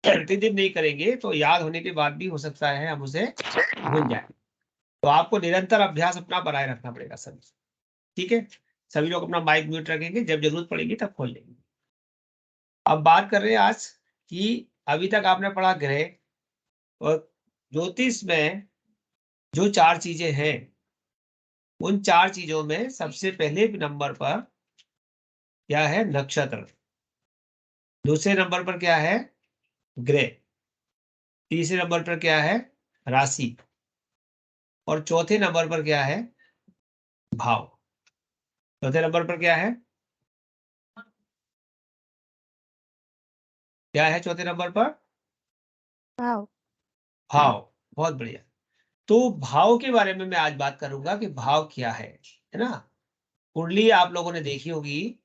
प्रतिदिन नहीं करेंगे तो याद होने के बाद भी हो सकता है हम उसे भूल जाए। तो आपको निरंतर अभ्यास अपना बनाए रखना पड़ेगा सभी। ठीक है, सभी लोग अपना माइक म्यूट रखेंगे, जब जरूरत पड़ेगी तब खोल लेंगे। अब बात कर रहे हैं आज कि अभी तक आपने पढ़ा ग्रह और ज्योतिष में जो 4 चीजें हैं, उन 4 चीजों में सबसे पहले नंबर पर क्या है? नक्षत्र। दूसरे नंबर पर क्या है? ग्रह। तीसरे नंबर पर क्या है? राशि। और चौथे नंबर पर क्या है? भाव। चौथे नंबर पर क्या है? क्या है चौथे नंबर पर? भाव। भाव। बहुत बढ़िया। तो भाव के बारे में मैं आज बात करूंगा कि भाव क्या है ना। कुंडली आप लोगों ने देखी होगी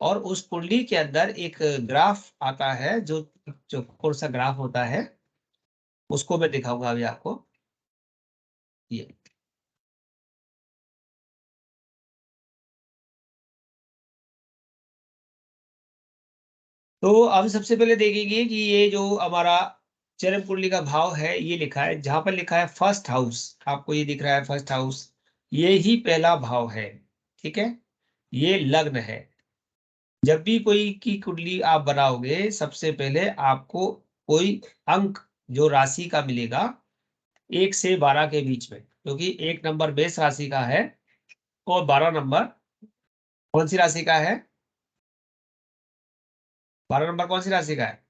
और उस कुंडली के अंदर एक ग्राफ आता है, जो जो कौन सा ग्राफ होता है उसको मैं दिखाऊंगा अभी आपको। ये तो अब सबसे पहले देखेंगे कि ये जो हमारा चरम कुंडली का भाव है, ये लिखा है, जहां पर लिखा है फर्स्ट हाउस, आपको ये दिख रहा है फर्स्ट हाउस, ये ही पहला भाव है। ठीक है, ये लग्न है। जब भी कोई की कुंडली आप बनाओगे, सबसे पहले आपको कोई अंक जो राशि का मिलेगा 1 से 12 के बीच में, क्योंकि 1 नंबर मेष राशि का है और 12 नंबर कौन सी राशि का है? 12 नंबर कौन सी राशि का है?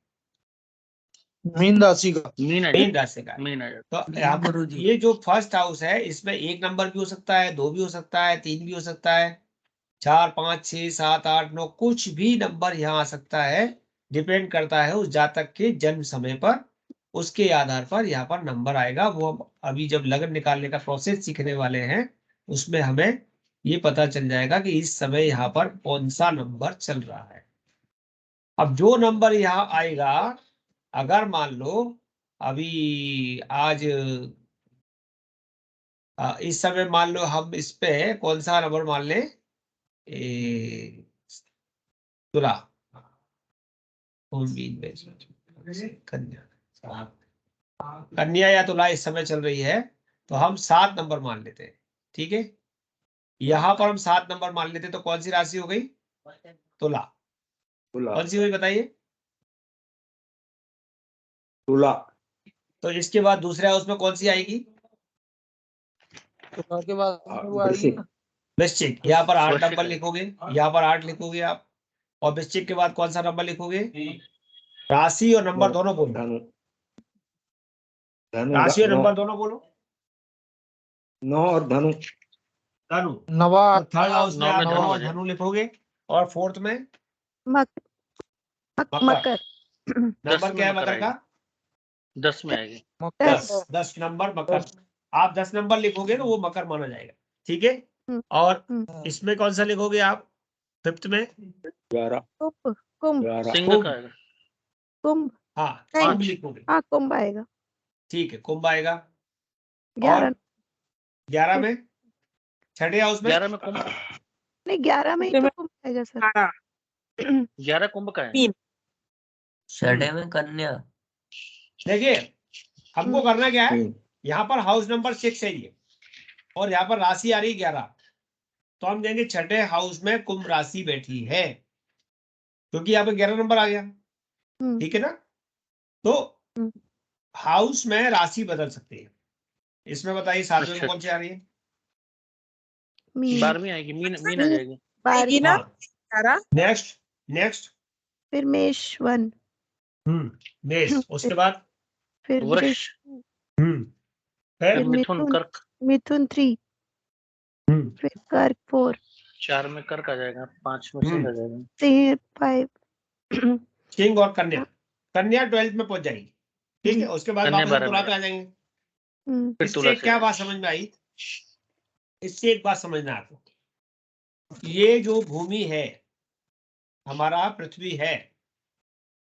मीन राशि का। मीन राशि का है। तो आप ये जो फर्स्ट हाउस है, इसमें 1 नंबर भी हो सकता है, 2 भी हो सकता है, 3 भी हो सकता है, 4, 5, 6, 7, 8, 9, कुछ भी नंबर यहाँ आ सकता है। डिपेंड करता है उस जातक के जन्म समय पर, उसके आधार पर यहाँ पर नंबर आएगा। वो हम अभी जब लगन निकालने का प्रोसेस सीखने वाले हैं, उसमें हमें ये पता चल जाएगा कि इस समय यहाँ पर कौन सा नंबर चल रहा है। अब जो नंबर यहाँ आएगा, अगर मान लो अभी आज इस समय मान लो हम इस पे कौन सा नंबर मान ले, तुला, कन्या, कन्या या तुला इस समय चल रही है, तो हम 7 नंबर मान लेते हैं। ठीक है, यहां पर हम 7 नंबर मान लेते, तो कौन सी राशि हो गई? तुला। कौन सी हुई बताइए? तुला। तो इसके बाद दूसरे हाउस में कौन सी आएगी? तुला के बाद वृश्चिक। यहाँ पर 8 नंबर लिखोगे, यहाँ पर 8 लिखोगे आप। और वृश्चिक के बाद कौन सा नंबर लिखोगे? राशि और नंबर दोनों बोलो। राशि और नंबर दोनों बोलो। 9 और धनु। धनु। नवा। थर्ड हाउस में आप 9 और धनु लिखोगे। और फोर्थ में मकर। नंबर क्या है मकर का? 10 में आएगी। 10 नंबर मकर। आप 10 नंबर लिखोगे तो वो मकर माना जाएगा। ठीक है, और इसमें कौन सा लिखोगे आप? फिफ्थ में 11। सिंह का आएगा। कुंभ। हाँ, कुंभ लिखोगे। हाँ, कुंभ आएगा। ठीक है, कुंभ आएगा। 11। 11 में छठे हाउस में 11 में कुंभ नहीं, 11 में ही तो कुंभ आएगा सर। 11 कुंभ का है। छठे में कन्या। देखिए, हमको करना क्या है, यहाँ पर हाउस नंबर 6 है ये, और यहाँ पर राशि आ रही 11, तो हम देंगे छठे हाउस में कुंभ राशि बैठी है, क्योंकि यहाँ पे 11 नंबर आ गया। ठीक है ना, तो हाउस में राशि बदल सकते हैं। इसमें बताइए 7वें में कौन सी आ रही है? 12वीं आएगी। मीन आ जाएगी। आएगी ना। नेक्स्ट फिर मेष 1। मेष। उसके बाद फिर वृष। फिर मिथुन कर्क। मिथुन 3। फिर कर्क 4। 4 में कर्क आ जाएगा। 5 में सिंह आ जाएगा। सिंह 5। सिंह और कन्या। कन्या 12th में पहुंच जाएगी। ठीक है, उसके बाद वापस तुला पे आ जाएंगे। इससे क्या बात समझ में आई? इससे एक बात समझना आपको, ये जो भूमि है, हमारा पृथ्वी है,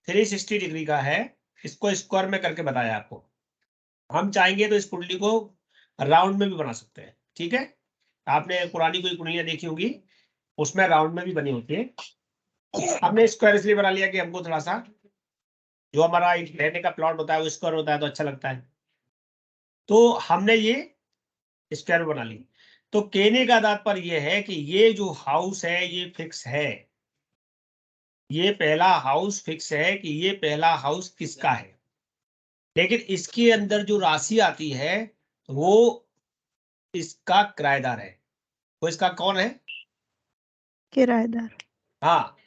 360 डिग्री का है। इसको स्क्वायर में करके बताया आपको। हम चाहेंगे तो इस कुंडली को राउंड में भी बना सकते हैं। ठीक है, आपने पुरानी कोई कुंडलियां देखी होगी, उसमें राउंड में भी बनी होती है। हमने स्क्वायर इसलिए बना लिया कि हमको थोड़ा सा जो हमारा रहने का प्लॉट होता है वो स्क्वायर होता है तो अच्छा लगता है। तो हमने ये स्क्वायर बना ली। तो कहने का तात्पर्य यह है कि ये जो हाउस है ये फिक्स है, ये पहला हाउस फिक्स है कि ये पहला हाउस किसका है, लेकिन इसके अंदर जो राशि आती है वो इसका किराएदार है। वो इसका कौन है? किराएदार। हाँ,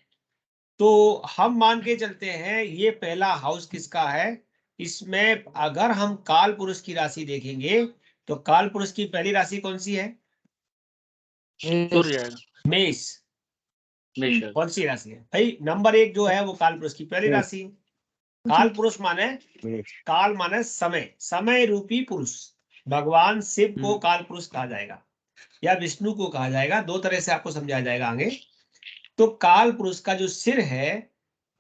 तो हम मान के चलते हैं ये पहला हाउस किसका है। इसमें अगर हम काल पुरुष की राशि देखेंगे तो काल पुरुष की पहली राशि कौन सी है? सूर्य आएगा, मेष। मेष आएगा। कौन सी राशि है भाई? नंबर 1 जो है वो काल पुरुष की पहली राशि है। काल पुरुष माने, काल माने समय, समय रूपी पुरुष। भगवान शिव को काल पुरुष कहा जाएगा या विष्णु को कहा जाएगा, दो तरह से आपको समझाया जाएगा आगे। तो काल पुरुष का जो सिर है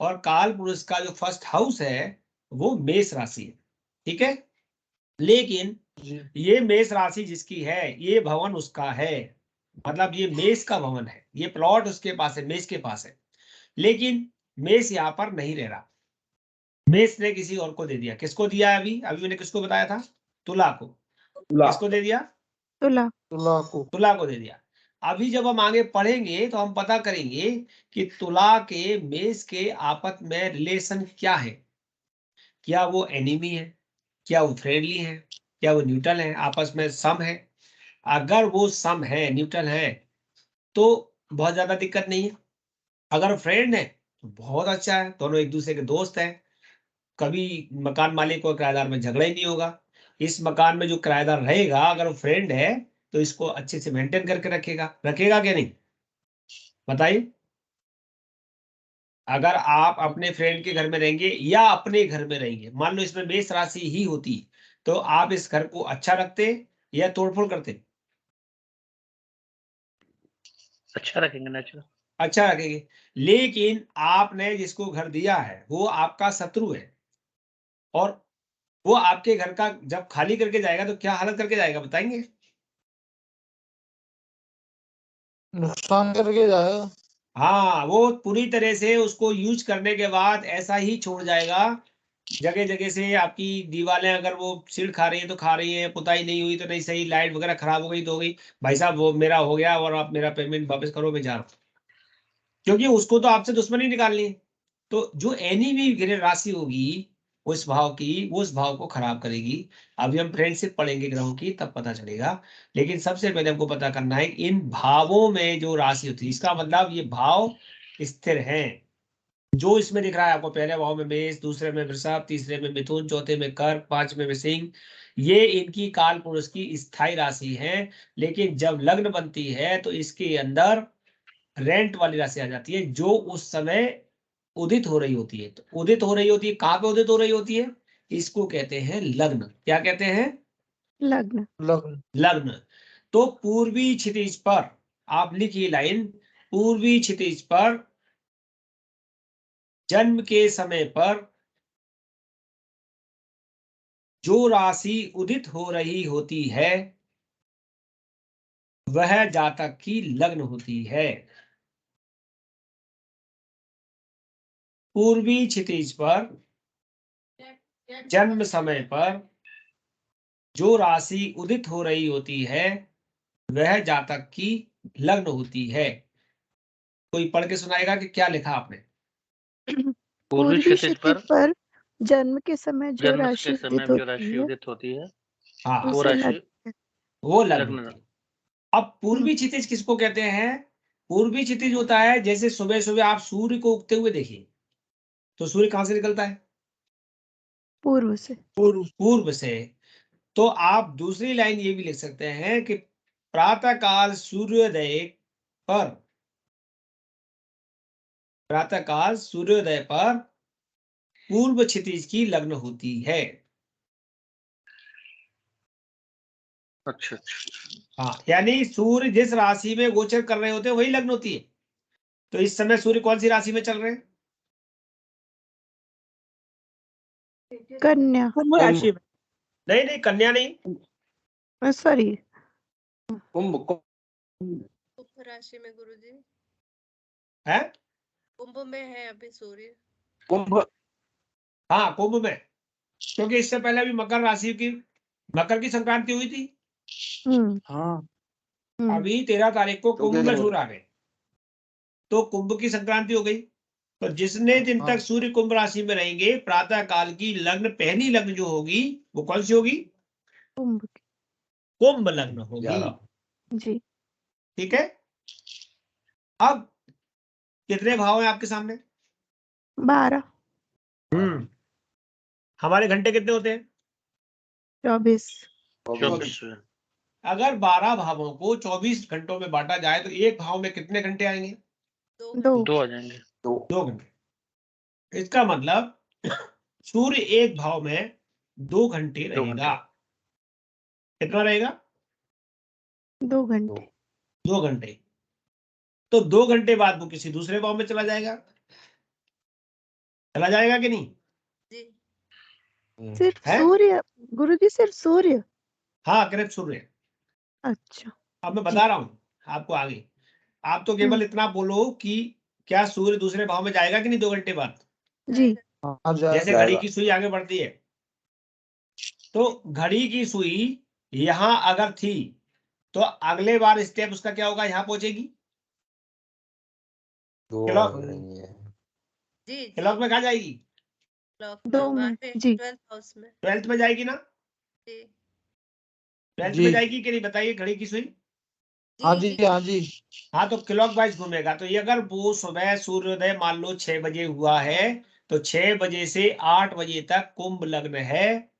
और काल पुरुष का जो फर्स्ट हाउस है वो मेष राशि है, ठीक है। लेकिन ये मेष राशि जिसकी है ये भवन उसका है, मतलब ये मेष का भवन है, ये प्लॉट उसके पास है, मेष के पास है। लेकिन मेष यहाँ पर नहीं रह रहा, मेष ने किसी और को दे दिया। किसको दिया है? अभी अभी मैंने किसको बताया था? तुला को। किसको दे दिया? तुला। तुला को दे दिया। अभी जब हम आगे पढ़ेंगे तो हम पता करेंगे कि तुला के मेष के आपस में रिलेशन क्या है। क्या वो एनिमी है, क्या वो फ्रेंडली है, क्या वो न्यूट्रल है, आपस में सम है। अगर वो सम है, न्यूट्रल है, तो बहुत ज्यादा दिक्कत नहीं है। अगर फ्रेंड है तो बहुत अच्छा है, दोनों एक दूसरे के दोस्त हैं, कभी मकान मालिक और किराएदार में झगड़ा ही नहीं होगा। इस मकान में जो किराएदार रहेगा अगर वो फ्रेंड है तो इसको अच्छे से मेंटेन करके रखेगा, रखेगा क्या नहीं? बताइए। अगर आप अपने फ्रेंड के घर में रहेंगे या अपने घर में रहेंगे, मान लो इसमें मेष राशि ही होती, तो आप इस घर को अच्छा रखते या तोड़फोड़ करते? अच्छा रखेंगे, नेचुरल। अच्छा रखेंगे। लेकिन आपने जिसको घर दिया है वो आपका शत्रु है, और वो आपके घर का जब खाली करके जाएगा तो क्या हालत करके जाएगा बताएंगे? नुकसान करके जाएगा। हाँ, वो पूरी तरह से उसको यूज करने के बाद ऐसा ही छोड़ जाएगा। जगह जगह से आपकी दीवारें अगर वो सीड़ खा रही है तो खा रही है, पुताई नहीं हुई तो नहीं सही, लाइट वगैरह खराब हो गई तो हो गई, भाई साहब वो मेरा हो गया और आप मेरा पेमेंट वापस करो, मैं जा रहा हूँ। क्योंकि उसको तो आपसे दुश्मनी निकालनी है। तो जो एनीमी ग्रह राशि होगी उस भाव की, वो उस भाव को खराब करेगी। अभी हम फ्रेंडशिप पढ़ेंगे ग्रहों की तब पता चलेगा। लेकिन सबसे पहले हमको पता करना है इन भावों में जो राशि होती है, इसका मतलब ये भाव स्थिर हैं। जो इसमें दिख रहा है आपको, पहले भाव में मेष, दूसरे में वृषभ, तीसरे में मिथुन, चौथे में कर्क, पांचवें में सिंह, ये इनकी काल पुरुष की स्थायी राशि है। लेकिन जब लग्न बनती है तो इसके अंदर रेंट वाली राशि आ जाती है जो उस समय उदित हो रही होती है। तो उदित हो रही होती है, कहां पे उदित हो रही होती है? इसको कहते हैं लग्न। क्या कहते हैं? लग्न। लग्न। तो पूर्वी क्षितिज पर, आप लिखिए लाइन, पूर्वी क्षितिज पर जन्म के समय पर जो राशि उदित हो रही होती है वह जातक की लग्न होती है। पूर्वी क्षितिज पर जन्म समय पर जो राशि उदित हो रही होती है वह जातक की लग्न होती है। कोई पढ़ के सुनाएगा कि क्या लिखा आपने? पूर्वी क्षितिज पर जन्म के समय जो जन्म राशि के समय उदित जो होती राशि है उदित होती है हाँ, वो उसे राशि लग्न। वो लग्न लग्न। होती है। अब पूर्वी क्षितिज किसको कहते हैं? पूर्वी क्षितिज होता है जैसे सुबह सुबह आप सूर्य को उगते हुए देखिए, तो सूर्य कहां से निकलता है? पूर्व से। पूर्व से। तो आप दूसरी लाइन ये भी लिख सकते हैं कि प्रातः काल सूर्योदय पर, प्रातः काल सूर्योदय पर पूर्व क्षितिज की लग्न होती है। अच्छा। हाँ, यानी सूर्य जिस राशि में गोचर कर रहे होते हैं वही लग्न होती है। तो इस समय सूर्य कौन सी राशि में चल रहे हैं? कन्या। कुंभ राशि में। नहीं नहीं, कन्या नहीं, सॉरी, कुंभ कुंभ राशि में गुरुजी। है कुंभ में है अभी सूर्य। कुंभ हाँ कुंभ में, क्योंकि इससे पहले भी मकर की संक्रांति हुई थी। हम्म हाँ अभी 13 तारीख को कुंभ में दिन सूर्य आ गए, तो कुंभ की संक्रांति हो गई। तो जितने दिन हाँ। तक सूर्य कुंभ राशि में रहेंगे, प्रातः काल की लग्न, पहली लग्न जो होगी वो कौन सी होगी? कुंभ की। कुंभ लग्न होगी। 11 जी। ठीक है। अब कितने भाव हैं आपके सामने? 12, हमारे घंटे कितने होते हैं? 24। 24 अगर 12 भावों को 24 घंटों में बांटा जाए तो एक भाव में कितने घंटे आएंगे? 2। 2 आ जाएंगे। 2 घंटे। इसका मतलब सूर्य एक भाव में 2 घंटे 2 घंटे। रहेगा। कितना रहेगा? 2 घंटे। 2 घंटे। तो 2 घंटे बाद वो किसी दूसरे भाव में चला जाएगा कि नहीं? सिर्फ है? सूर्य गुरुजी, सिर्फ सूर्य? हाँ करेक्ट, सूर्य। अच्छा। अब मैं बता रहा हूँ आपको आगे। आप तो केवल इतना बोलो कि क्या सूर्य दूसरे भाव में जाएगा कि नहीं 2 घंटे बाद? जी। हाँ जैसे जाएगा। घड़ी की सुई आगे बढ़ती है, तो घड़ी की सुई यहां अगर थी तो अगले बार स्टेप उसका क्या होगा? यहां पहुंचेगी। 2 क्लॉक नहीं है। क्लॉक में कहा जाएगी? 2 में। जी। 12th में जाएगी ना? 12th में जी। जाएगी कि नहीं बताइए घड़ी की सुई? हाँ जी हाँ जी। हाँ, तो क्लॉक वाइज घूमेगा। तो ये अगर वो सुबह सूर्योदय मान लो 6 बजे हुआ है, तो 6 बजे से 8 बजे तक कुंभ लग्न है,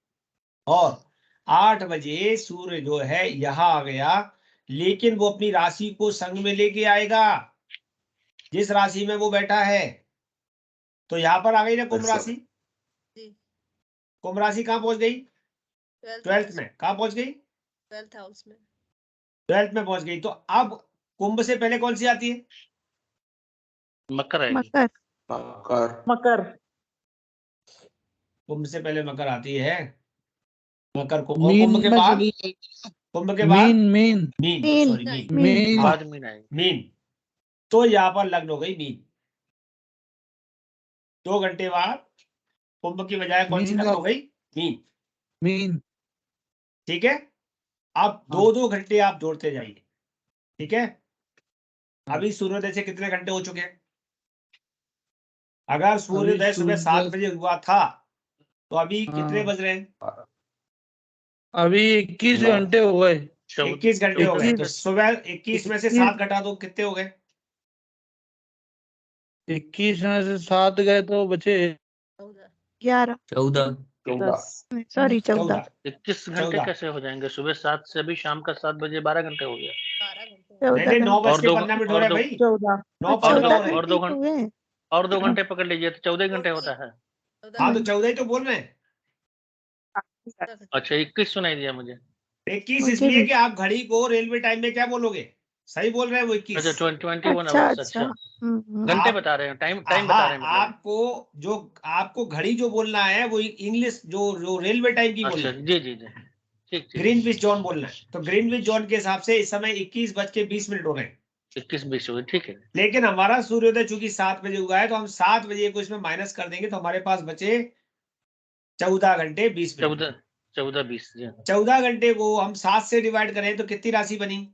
और 8 बजे सूर्य जो है यहां आ गया, लेकिन वो अपनी राशि को संग में लेके आएगा जिस राशि में वो बैठा है। तो यहां पर आ गई ना कुंभ राशि। कुंभ राशि कहां पहुंच गई? 12th में। कहां पहुंच गई? 12th में पहुंच गई। तो अब कुंभ से पहले कौन सी आती है? मकर आएगी। मकर। मकर। मकर। कुंभ से पहले मकर आती है। मकर को, और मीन कुंभ के में बाद? चली जाएगी। कुंभ के बाद mean mean mean, mean. Sorry mean. Mean. हाँ, बाद में आएगी। मीन। तो यहाँ पर लग्न हो गई मीन। 2 घंटे बाद कुंभ की बजाय कौन सी मीन लग्न हो गई? मीन। मीन। ठीक है। अब हाँ। 2-2 घंटे आप जोड़ते जाइए। ठीक है। अभी सूर्योदय से कितने घंटे हो चुके हैं? अगर सूर्योदय सुबह 7 बजे हुआ था तो अभी कितने हाँ। बज रहे हैं? अभी 21 घंटे हो गए। 21 घंटे हो गए। तो 21 सुबह 21 में से 7 घटा दो, कितने हो गए? 21 में से 7 गए तो बचे 11। 14 सॉरी 14। 14। 21 घंटे 14। कैसे हो जाएंगे? सुबह 7 से अभी शाम का 7 बजे 12 घंटे हो गया। नहीं नहीं, 9 बज और के दो 15 मिनट हो और रहे हैं दो भाई। 14। 9:15 हो रहे हैं। और दो घंटे हुए। और 2 घंटे पकड़ लीजिए तो 14 घंटे होता है। हाँ, तो 14 ही तो बोल रहे हैं। अच्छा 21 सुनाई दिया मुझे। 21 मुझे इसलिए भी। कि आप घड़ी को रेलवे टाइम में क्या बोलोगे? सही बोल रहे हैं वो 21। अच्छा 21 अच्छा आवर्स। अच्छा। अच्छा घंटे आप, बता रहे हैं, टाइम हाँ, बता रहे हैं मतलब। आपको घड़ी जो बोलना है वो इंग्लिश जो रेलवे टाइम की बोलना अच्छा है। जी जी जी, ठीक ठीक। ग्रीनविच जोन बोलना है। तो ग्रीनविच जोन के हिसाब से इस समय 21:20 हो रहे हैं। 21-20 हो गए, ठीक है। लेकिन हमारा सूर्योदय चूंकि 7 बजे हुआ है, तो हम 7 बजे को इसमें माइनस कर देंगे, तो हमारे पास बचे 14 घंटे 20 मिनट। 14-20 जी। 14 घंटे को हम 7 से डिवाइड करें तो कितनी राशि बनी?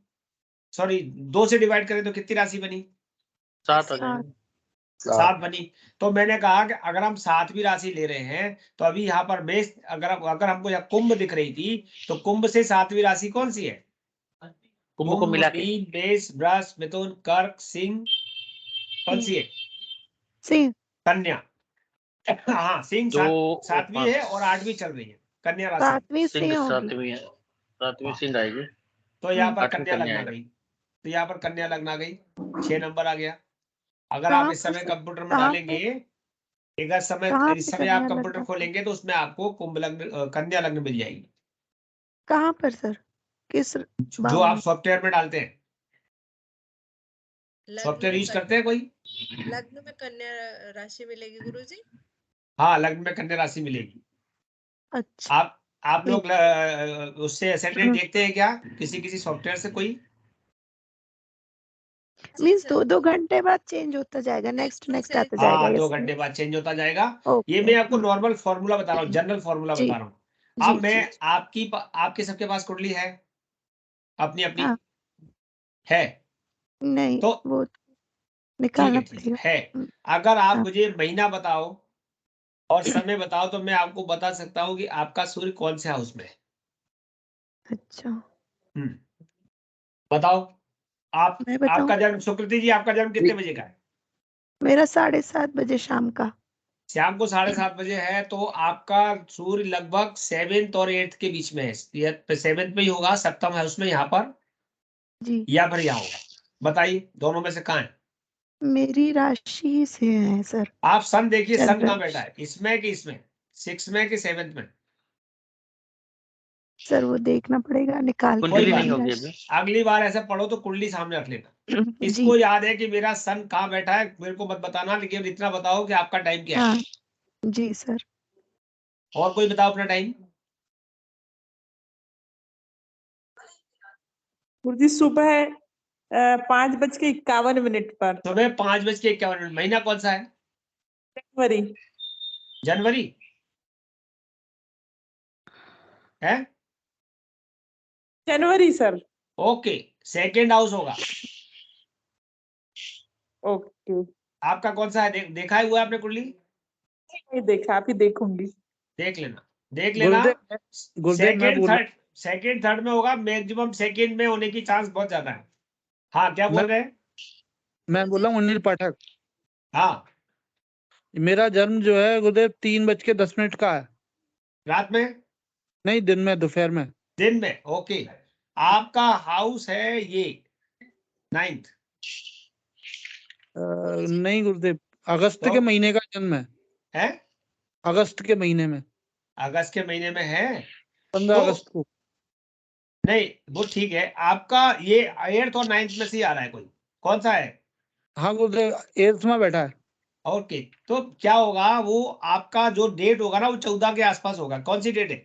सॉरी, 2 से डिवाइड करें तो कितनी राशि बनी? 7 आ जाएंगे। 7 बनी। तो मैंने कहा कि अगर हम 7वीं राशि ले रहे हैं तो अभी यहाँ पर मेष, अगर हमको यहाँ कुंभ दिख रही थी, तो कुंभ से 7वीं राशि कौन सी है? कुंभ को मिला के मीन, मेष, वृष, मिथुन, कर्क, सिंह, कौन सी है? सिंह। कन्या। हाँ, सिंह 2 और 7वीं 5। है और 8वीं चल रही है, कन्या राशि। 7वीं सिंह सिंह होगी। 7वीं है, 7वीं हाँ। सिंह आएगी। तो यहाँ पर 8वीं कन्या कन्या लगना आएगा। गई। तो यहाँ पर कन्या लगना गई, 6 नंबर आ गया। अगर आप कहाँ इस पर समय सर? कंप्यूटर में कहाँ डालेंगे, पे? इस कहाँ पे समय आप कन्या कंप्यूटर लगना? खोलेंगे तो उसमें आपको कुंभ लग्न, कन्या लग्न मिल जाएगी। कहाँ पर सर? किस जो भाव आप में? सॉफ्टवेयर में डालते हैं। सॉफ्टवेयर यूज करते हैं कोई? लग्न में कन्या राशि मिलेगी गुरुजी। हाँ, लग्न में कन्या राशि मिलेगी। अच्छा। आप लोग उससे एसेंडेंट हम्म। देखते हैं क्या किसी सॉफ्टवेयर से? कोई मीन्स सर। 2 घंटे बाद चेंज होता जाएगा, नेक्स्ट सही। आता जाएगा। हाँ, 2 yes, घंटे बाद चेंज होता जाएगा। ओके। ये मैं आपको नॉर्मल फॉर्मूला बता रहा हूँ, जनरल फॉर्मूला जी, बता रहा हूँ। जी, अब मैं जी। आपके सबके पास कुंडली है अपनी अपनी हाँ। है, नहीं, तो वो ठीक निकालना है, ठीक पड़ेगा। है। हम्म, अगर आप हाँ। मुझे महीना बताओ और समय बताओ तो मैं आपको बता सकता हूँ कि आपका सूर्य कौन से हाउस में है। अच्छा, बताओ। मैं बताऊं? आपका जन्म, सुकृति जी आपका जन्म कितने बजे का है? मेरा 7:30 बजे शाम का। शाम को 7:30 बजे है, तो आपका सूर्य लगभग 7th और 8th के बीच में है। 7th में ही होगा, सप्तम हाउस में, यहाँ पर जी, या फिर यहाँ होगा। बताइए दोनों में से कहाँ है? मेरी राशि से है सर। आप सन देखिए, सन चंद्र कहाँ बैठा है, इसमें कि इसमें, 6 में कि 7th में? सर, वो देखना पड़ेगा, निकाल के कोई कुंडली बात नहीं मेरी होगी राशि। अभी। अगली बार ऐसा पढ़ो तो कुंडली सामने रख लेना। जी, इसको याद है कि मेरा सन कहाँ बैठा है, मेरे को मत बताना, लेकिन इतना बताओ कि आपका टाइम क्या है। हाँ, जी सर। और कोई बताओ अपना टाइम। गुरुजी सुबह 5:51 पर। सुबह 5:51। महीना कौन सा है? जनवरी। जनवरी है। जनवरी सर। ओके, सेकेंड हाउस होगा। ओके। आपका कौन सा है? देखा है हुआ है आपने कुंडली? नहीं देखा, अभी देखूंगी। देख लेना, देख लेना। गुरुदेव मैं बोल सेकेंड थर्ड में होगा, मैक्सिमम सेकेंड में होने की चांस बहुत ज्यादा है। हाँ, क्या बोल रहे हैं? मैं बोल रहा हूँ अनिल पाठक। हाँ, मेरा जन्म जो है गुरुदेव 3:10 का है। रात में? नहीं, दिन में, दोपहर में। दिन में, ओके। आपका हाउस है ये 9th। नहीं गुरुदेव, अगस्त तो के महीने का जन्म है। है अगस्त के महीने में, अगस्त के महीने में है 15 तो अगस्त को। नहीं, वो ठीक है। आपका ये 8th और 9th में से ही आ रहा है, कोई कौन सा है? हाँ गुरुदेव, 8th में बैठा है। ओके, तो क्या होगा, वो आपका जो डेट होगा ना, वो 14 के आसपास होगा। कौन सी डेट है?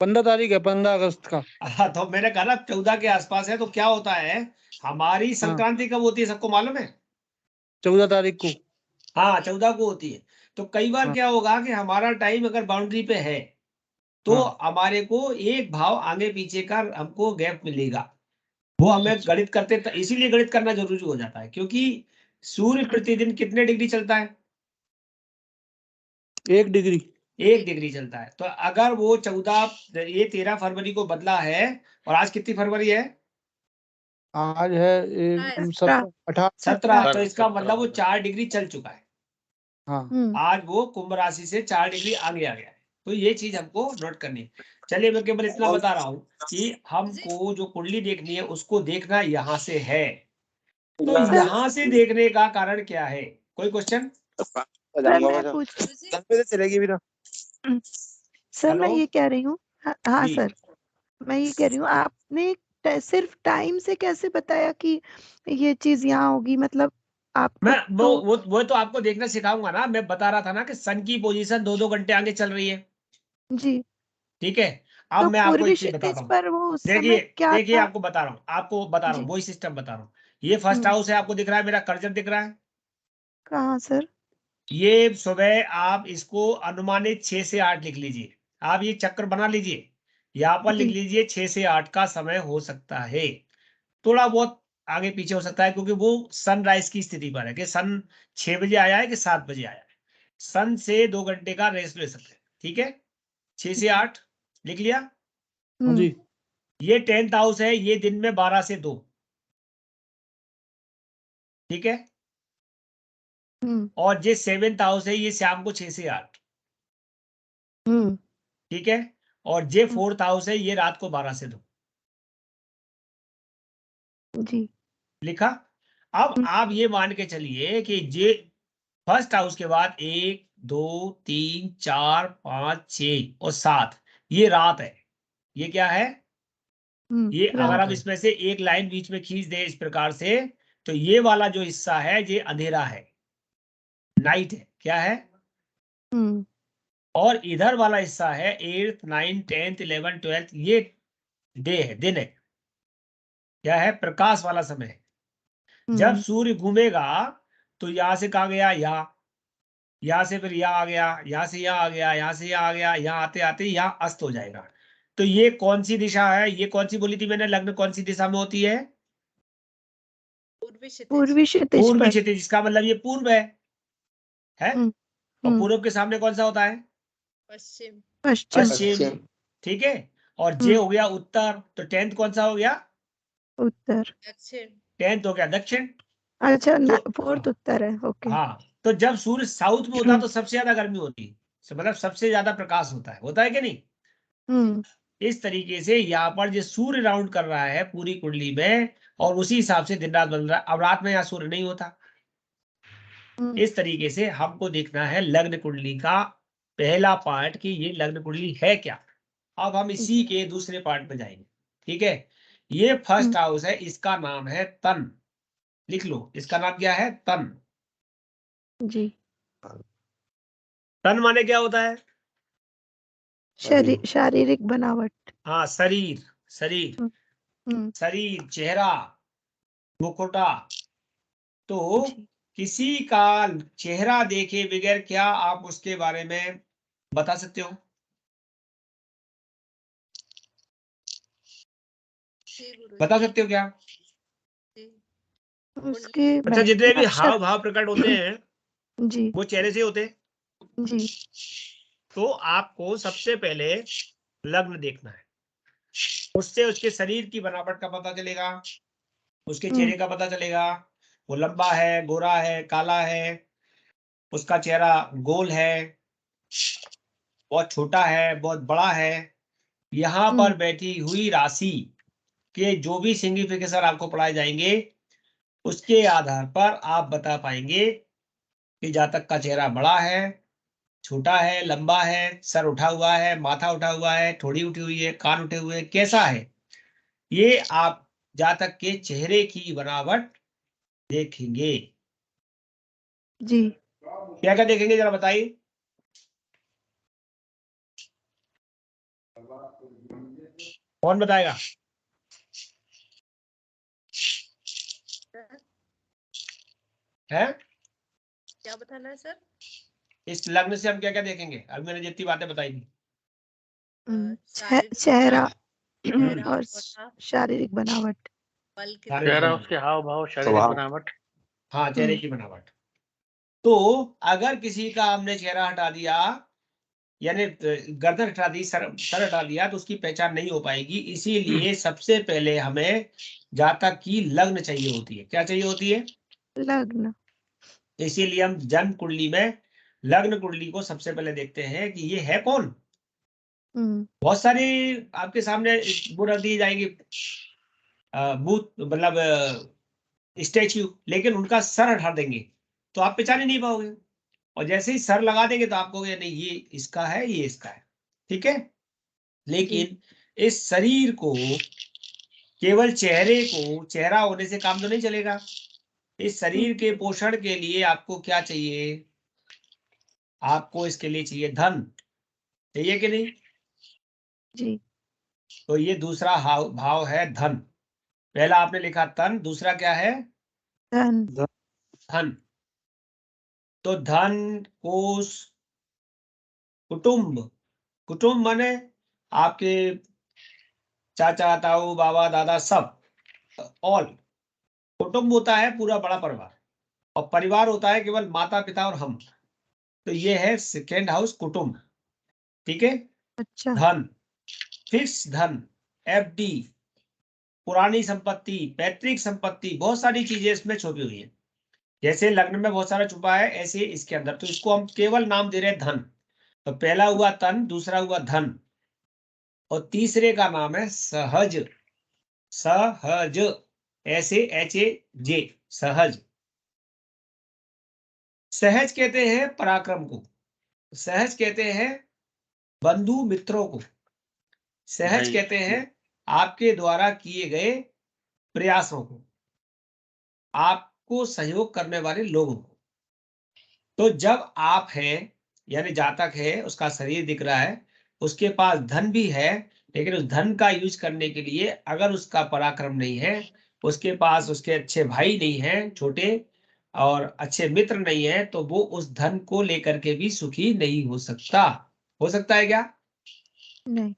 15 तारीख है, 15 अगस्त का। हाँ, तो मैंने कहा ना 14 के आसपास है। तो क्या होता है, हमारी हाँ, संक्रांति कब होती है, सबको मालूम है? 14 तारीख को। हाँ, 14 को होती है। तो कई बार हाँ, क्या होगा कि हमारा टाइम अगर बाउंड्री पे है तो हाँ। हमारे को एक भाव आगे पीछे का हमको गैप मिलेगा। वो हमें अच्छा, गणित करते, इसीलिए गणित करना जरूरी हो जाता है, क्योंकि सूर्य प्रतिदिन कितने डिग्री चलता है? 1 डिग्री। 1 डिग्री चलता है। तो अगर वो 14, ये 13 फरवरी को बदला है, और आज कितनी फरवरी है? आज है हाँ, 17, 18। 17। तो 17 इसका मतलब वो होगा। 4 डिग्री चल चुका है। हाँ, आज वो कुंभ राशि से 4 डिग्री आगे आ गया है। तो ये चीज हमको नोट करनी है। चलिए, मैं केवल इतना बता रहा हूँ कि हमको जो कुंडली देखनी है उसको देखना यहाँ से है। तो सर, यहाँ से देखने का कारण क्या है? कोई क्वेश्चन? सर मैं पूछ गुरुजी। चलेगी भी ना। सर मैं हेलो ये कह रही हूँ। हाँ जी। सर, मैं ये कह रही हूँ, आपने सिर्फ टाइम से कैसे बताया कि ये चीज यहाँ होगी? मतलब आपको मैं तो वो तो आपको देखना सिखाऊंगा ना। मैं बता रहा था ना कि सन की पोजीशन 2-2 घंटे आगे चल रही है। जी, ठीक है, अब तो मैं आपको पूर्वी एक चीज बताता क्षितिज हूँ। पर वो उस देखिए, समय क्या देखिए, था? आपको बता रहा हूँ, आपको बता रहा हूँ, जी। वही सिस्टम बता रहा हूँ। ये फर्स्ट हाउस है, आपको दिख रहा है, मेरा कर्जत दिख रहा है। कहाँ सर? ये सुबह आप इसको अनुमानित 6 से 8 लिख लीजिए। आप ये चक्र बना लीजिए, यहाँ पर लिख जी, लीजिए 6 से 8 का समय हो सकता है। थोड़ा बहुत आगे पीछे हो सकता है, क्योंकि वो सनराइज की स्थिति पर है कि सन 6 बजे आया है कि 7 बजे आया है। सन से 2 घंटे का रेस्ट ले सकते हैं। ठीक है, 6 से 8 लिख लिया। हाँ जी। ये 10th हाउस है, ये दिन में 12 से 2। ठीक है, हम्म, और ये 7th हाउस है, ये शाम को 6 से 8। हम्म, ठीक है, और ये 4th हाउस है, ये रात को 12 से 2। जी, लिखा। अब आप ये मान के चलिए कि ये फर्स्ट हाउस के बाद 1 2 3 4 5 6 और 7, ये रात है। ये क्या है? ये अगर रात। हम इसमें से एक लाइन बीच में खींच दें इस प्रकार से, तो ये वाला जो हिस्सा है ये अंधेरा है, नाइट है। क्या है? हम्म, और इधर वाला हिस्सा है 8th 9th 10th 11th 12th, ये डे है, दिन है। क्या है? प्रकाश वाला समय है। जब सूर्य घूमेगा तो यहाँ से कहा गया यहाँ से फिर यहाँ आ गया, यहाँ से यहाँ आ गया, यहाँ से यहाँ आ गया, यहाँ आते आते यहाँ अस्त हो जाएगा। तो ये कौन सी दिशा है? ये कौन सी बोली थी मैंने, लग्न कौन सी दिशा में होती है? पूर्वी क्षितिज। पूर्वी क्षितिज पूर्वी पर। क्षितिज, जिसका मतलब ये पूर्व है हम्म, और हम्म, पूर्व के सामने कौन सा होता है? पश्चिम। पश्चिम। पश्चिम, ठीक है। और जे हो गया उत्तर, तो 10th कौन सा हो गया? उत्तर। दक्षिण। 10th हो गया दक्षिण। अच्छा, तो फोर्थ उत्तर है। ओके। हाँ, तो जब सूर्य साउथ में होता है तो सबसे ज्यादा गर्मी होती है, मतलब सबसे ज्यादा प्रकाश होता है कि नहीं? हम्म, इस तरीके से यहाँ पर जो सूर्य राउंड कर रहा है पूरी कुंडली में, और उसी हिसाब से दिन रात बदल रहा है। अब रात में यहाँ सूर्य नहीं होता। हम्म, इस तरीके से हमको देखना है लग्न कुंडली का पहला पार्ट कि ये लग्न कुंडली है क्या। अब हम इसी के दूसरे पार्ट में जाएंगे, ठीक है। ये फर्स्ट हाउस है, इसका नाम है तन। लिख लो, इसका नाम क्या है? तन। जी। तन माने क्या होता है? शारीरिक बनावट। हाँ, शरीर, शरीर, हम्म, शरीर, चेहरा, मुखौटा। तो जी। किसी का चेहरा देखे बगैर क्या आप उसके बारे में बता सकते हो? जी गुरुजी। बता सकते हो क्या? जी। उसके अच्छा, जितने भी लक्षण। हाव भाव प्रकट होते हैं जी वो चेहरे से होते हैं। जी। तो आपको सबसे पहले लग्न देखना है, उससे उसके शरीर की बनावट का पता चलेगा, उसके चेहरे का पता चलेगा। वो लंबा है, गोरा है, काला है, उसका चेहरा गोल है, बहुत छोटा है, बहुत बड़ा है। यहाँ पर बैठी हुई राशि के जो भी सिग्निफिकेशन आपको पढ़ाए जाएंगे उसके आधार पर आप बता पाएंगे कि जातक का चेहरा बड़ा है, छोटा है, लंबा है, सर उठा हुआ है, माथा उठा हुआ है, ठोड़ी उठी हुई है, कान उठे हुए, कैसा है। ये आप जातक के चेहरे की बनावट देखेंगे। जी। क्या क्या देखेंगे जरा बताइए। कौन बताएगा? है क्या बताना है सर? इस लग्न से हम क्या क्या देखेंगे? अभी मैंने जितनी बातें बताई थी। शारीरिक चेहरा चेहरा, और मुखौटा, शारीरिक बनावट। बल की शारीरिक चेहरा, बनावट। उसके हाव भाव, शारीरिक बनावट। हाँ, चेहरे की बनावट। तो अगर किसी का हमने चेहरा हटा दिया, यानी गर्दन हटा दी, सर हटा दिया, तो उसकी पहचान नहीं हो पाएगी। इसीलिए सबसे पहले हमें जातक की लग्न चाहिए होती है। क्या चाहिए होती है? लग्न। इसीलिए हम जन्म कुंडली में लग्न कुंडली को सबसे पहले देखते हैं कि ये है कौन। बहुत सारी आपके सामने वो रख दी जाएंगी बूथ, मतलब स्टैच्यू, लेकिन उनका सर हटा देंगे तो आप पहचान ही नहीं पाओगे। और जैसे ही सर लगा देंगे तो आपको नहीं, ये इसका है, ये इसका है, ठीक है। लेकिन इस शरीर को, केवल चेहरे को चेहरा होने से काम तो नहीं चलेगा। इस शरीर के पोषण के लिए आपको क्या चाहिए? आपको इसके लिए चाहिए धन। चाहिए कि नहीं? जी। तो ये दूसरा भाव है धन। पहला आपने लिखा तन, दूसरा क्या है? धन। धन। तो धन, कोष, कुटुंब। कुटुंब माने आपके चाचा, ताऊ, बाबा, दादा, सब, ऑल। कुटुंब होता है पूरा बड़ा परिवार, और परिवार होता है केवल माता पिता और हम। तो ये है सेकेंड हाउस, कुटुंब, ठीक है। अच्छा। धन, फिक्स धन, एफडी, पुरानी संपत्ति, पैतृक संपत्ति, बहुत सारी चीजें इसमें छुपी हुई है। जैसे लग्न में बहुत सारा छुपा है, ऐसे इसके अंदर। तो इसको हम केवल नाम दे रहे हैं धन। तो पहला हुआ तन, दूसरा हुआ धन, और तीसरे का नाम है सहज। सहज, ऐसे HAJ, सहज। सहज कहते हैं पराक्रम को, सहज कहते हैं बंधु मित्रों को, सहज कहते हैं आपके द्वारा किए गए प्रयासों को, आपको सहयोग करने वाले लोगों को। तो जब आप हैं, यानी जातक है, उसका शरीर दिख रहा है, उसके पास धन भी है, लेकिन उस धन का यूज करने के लिए अगर उसका पराक्रम नहीं है, उसके पास उसके अच्छे भाई नहीं है छोटे और अच्छे मित्र नहीं है, तो वो उस धन को लेकर के भी सुखी नहीं हो सकता। हो सकता है क्या? नहीं।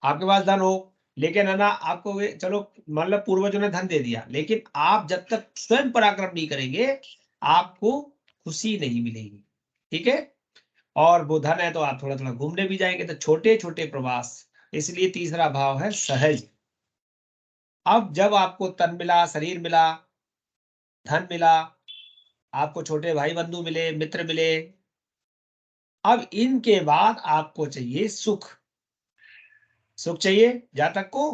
आपके पास धन हो, लेकिन है ना, आपको चलो मतलब पूर्वजों ने धन दे दिया, लेकिन आप जब तक स्वयं पराक्रम नहीं करेंगे आपको खुशी नहीं मिलेगी। ठीक है, और वो धन है तो आप थोड़ा थोड़ा घूमने भी जाएंगे, तो छोटे छोटे प्रवास। इसलिए तीसरा भाव है सहज। अब जब आपको तन मिला, शरीर मिला, धन मिला, आपको छोटे भाई बंधु मिले, मित्र मिले, अब इनके बाद आपको चाहिए सुख। सुख चाहिए जातक को,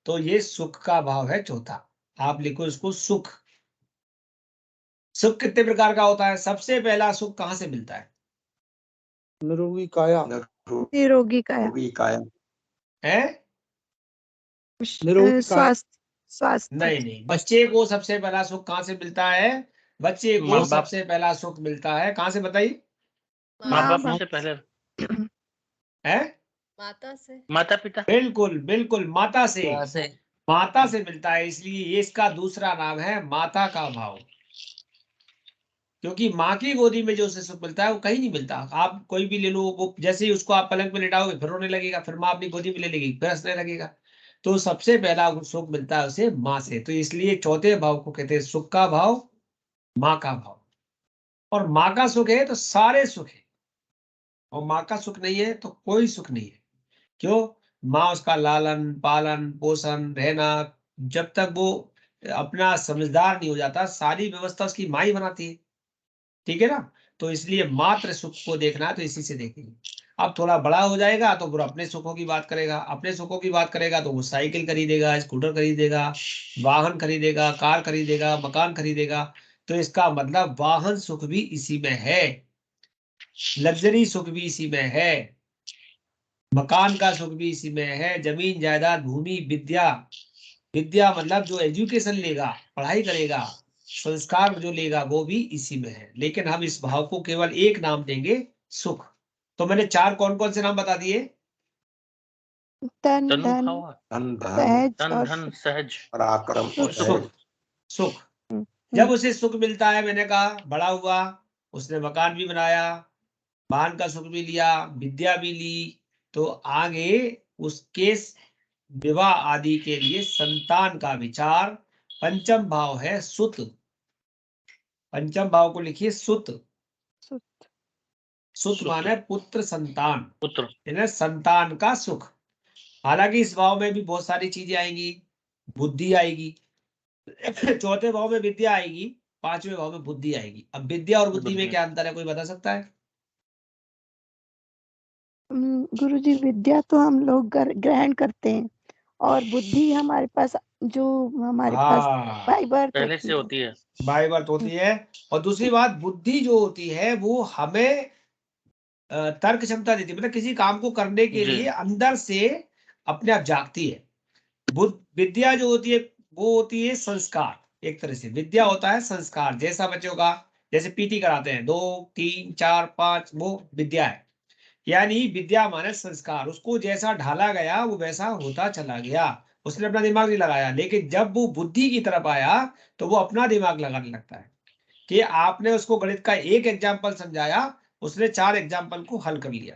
तो ये सुख का भाव है चौथा। आप लिखो इसको सुख। सुख कितने प्रकार का होता है? सबसे पहला सुख कहाँ से मिलता है? निरोगी काया। निरोगी काया। निरोगी काया। है? निरोगी काया। स्वास्थ्य। स्वास्थ्य। नहीं नहीं, बच्चे को सबसे पहला सुख कहाँ से मिलता है? बच्चे को माँ बाप। सबसे पहला सुख मिलता है कहाँ से, बताइए? माँ माँ बाप बाप से पहले है? माता से। माता पिता। बिल्कुल बिल्कुल, माता से। यहाँ से माता से मिलता है, इसलिए ये इसका दूसरा नाम है माता का भाव। क्योंकि माँ की गोदी में जो उसे सुख मिलता है वो कहीं नहीं मिलता। आप कोई भी ले लो, वो जैसे ही उसको आप पलंग पे लेटाओगे फिर रोने लगेगा, फिर माँ अपनी गोदी में ले लेगी फिर हंसने लगेगा। तो सबसे पहला सुख मिलता है उसे माँ से। तो इसलिए चौथे भाव को कहते हैं सुख का भाव, माँ का भाव। और माँ का सुख है तो सारे सुख है, और माँ का सुख नहीं है तो कोई सुख नहीं है। क्यों? माँ उसका लालन पालन पोषण रहना, जब तक वो अपना समझदार नहीं हो जाता सारी व्यवस्था उसकी माँ ही बनाती है। ठीक है ना? तो इसलिए मात्र सुख को देखना है तो इसी से देखेंगे। अब थोड़ा बड़ा हो जाएगा तो वो अपने सुखों की बात करेगा, अपने सुखों की बात करेगा तो वो साइकिल खरीदेगा, स्कूटर खरीदेगा, वाहन खरीदेगा, कार खरीदेगा, मकान खरीदेगा। तो इसका मतलब वाहन सुख भी इसी में है, लग्जरी सुख भी इसी में है, मकान का सुख भी इसी में है, जमीन जायदाद भूमि विद्या। विद्या मतलब जो एजुकेशन लेगा, पढ़ाई करेगा, संस्कार जो लेगा वो भी इसी में है। लेकिन हम इस भाव को केवल एक नाम देंगे, सुख। तो मैंने चार कौन कौन से नाम बता दिए? तन तनु धन भाव, धन धन सहज तन और धन सहज। पराक्रम और सुख। सुख। सहज। सुख। हम्म, जब उसे सुख मिलता है, मैंने कहा बड़ा हुआ, उसने मकान भी बनाया, वाहन का सुख भी लिया, विद्या भी ली, तो आगे उसके विवाह आदि के लिए संतान का विचार। पंचम भाव है सुत। पंचम भाव को लिखिए सुत। सुख। सुत माने पुत्र संतान, पुत्र। यानी संतान का सुख। हालांकि इस भाव में भी बहुत सारी चीजें आएंगी, बुद्धि आएगी, चौथे भाव में विद्या आएगी, पांचवें भाव में बुद्धि आएगी। अब विद्या और बुद्धि में क्या अंतर है, कोई बता सकता है? गुरुजी विद्या तो हम लोग ग्रहण करते हैं और बुद्धि हमारे पास जो हमारे पास हाँ, बाय बर्थ पहले से होती होती है। बाय बर्थ होती है। और दूसरी बात, बुद्धि जो होती है वो हमें तर्क क्षमता देती है, मतलब किसी काम को करने के जी। लिए अंदर से अपने आप जागती है। विद्या जो होती है वो होती है संस्कार। एक तरह से विद्या होता है संस्कार, जैसा बच्चों का जैसे पीटी कराते हैं 2 3 4 5, वो विद्या है। यानी विद्या माने संस्कार, उसको जैसा ढाला गया वो वैसा होता चला गया, उसने अपना दिमाग नहीं लगाया। लेकिन जब वो बुद्धि की तरफ आया तो वो अपना दिमाग लगाने लगता है, कि आपने उसको गणित का एक एग्जाम्पल समझाया, उसने 4 एग्जाम्पल को हल कर लिया।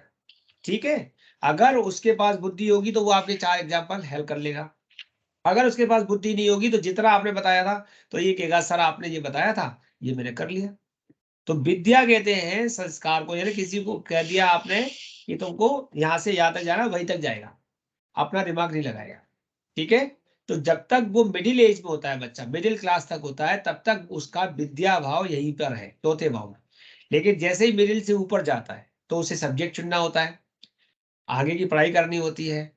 ठीक है, अगर उसके पास बुद्धि होगी तो वो आपके 4 एग्जाम्पल हल कर लेगा। अगर उसके पास बुद्धि नहीं होगी तो जितना आपने बताया था तो ये कहेगा सर आपने ये बताया था, ये मैंने कर लिया। तो विद्या कहते हैं संस्कार को, यानी किसी को कह दिया आपने कि तुमको यहाँ से यहाँ तक जाना, वहीं तक जाएगा, अपना दिमाग नहीं लगाएगा। ठीक है, तो जब तक वो मिडिल एज में होता है बच्चा, मिडिल क्लास तक होता है, तब तक उसका विद्या भाव यहीं पर है, चौथे भाव में। लेकिन जैसे ही मिडिल से ऊपर जाता है तो उसे सब्जेक्ट चुनना होता है, आगे की पढ़ाई करनी होती है,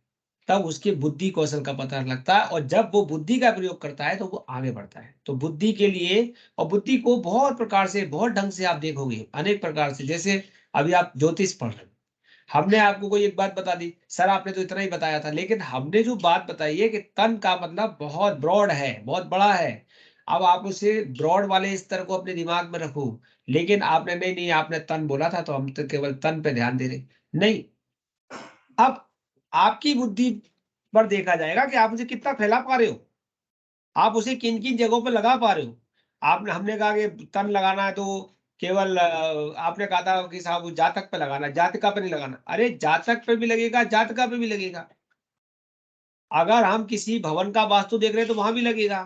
तब उसके बुद्धि कौशल का पता लगता है। और जब वो बुद्धि का प्रयोग करता है तो वो आगे बढ़ता है। तो बुद्धि के लिए, और बुद्धि को बहुत प्रकार से, बहुत ढंग से आप देखोगे, अनेक प्रकार से। जैसे अभी आप ज्योतिष पढ़ रहे हो, हमने आपको कोई एक बात बता दी, सर आपने तो इतना ही बताया था, लेकिन हमने जो बात बताई है कि तन का मतलब बहुत ब्रॉड है, बहुत बड़ा है। अब आप उसे ब्रॉड वाले स्तर को अपने दिमाग में रखो। लेकिन आपने नहीं नहीं आपने तन बोला था तो हम तो केवल तन पे ध्यान दे रहे नहीं। अब आपकी बुद्धि पर देखा जाएगा कि आप उसे कितना फैला पा रहे हो। आप उसे किन किन जगहों पर लगा पा रहे हो। आपने हमने कहा कि तन लगाना है तो केवल आपने कहा था कि साहब जातक पे लगाना, जातिका पे नहीं लगाना। अरे जातक पे भी लगेगा, जातिका पे भी लगेगा। अगर हम किसी भवन का वास्तु देख रहे हैं तो वहां भी लगेगा।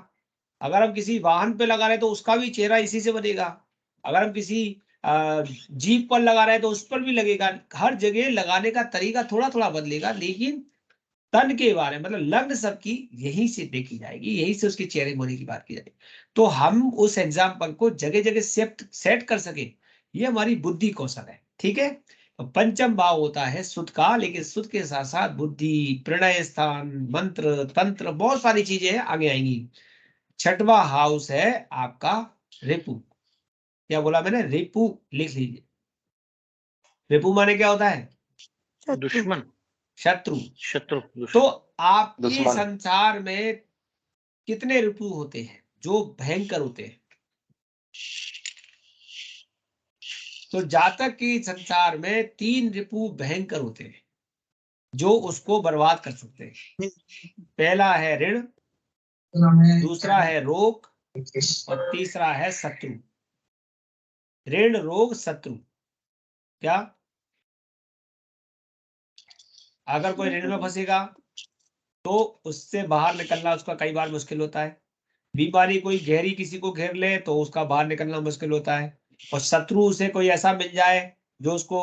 अगर हम किसी वाहन पे लगा रहे हैं तो उसका भी चेहरा इसी से बनेगा। अगर हम किसी जीप पर लगा रहे हैं तो उस पर भी लगेगा। हर जगह लगाने का तरीका थोड़ा थोड़ा बदलेगा, लेकिन तन के बारे में मतलब लग्न सबकी यहीं से देखी जाएगी, यहीं से उसके चेहरे होने की बात की जाएगी। तो हम उस एग्जाम्पल को जगह जगह सेट कर सके, ये हमारी बुद्धि कौशल है। ठीक है। तो पंचम भाव होता है सुध का, लेकिन सुध के साथ साथ बुद्धि, प्रणय स्थान, मंत्र, तंत्र, बहुत सारी चीजें आगे आएंगी। छठवां हाउस है आपका रिपु। क्या बोला मैंने? रिपु लिख लीजिए। रिपु माने क्या होता है? शत्रु। दुश्मन, शत्रु। शत्रु, तो दुश्मन। आपके दुश्मन। संसार में कितने रिपु होते हैं जो भयंकर होते हैं? तो जातक की संसार में 3 रिपु भयंकर होते हैं जो उसको बर्बाद कर सकते हैं। पहला है ऋण, दूसरा है रोग और तीसरा है शत्रु। ऋण, रोग, शत्रु। क्या? अगर कोई ऋण में फंसेगा तो उससे बाहर निकलना उसका कई बार मुश्किल होता है। बीमारी कोई गहरी किसी को घेर ले तो उसका बाहर निकलना मुश्किल होता है। और शत्रु उसे कोई ऐसा मिल जाए जो उसको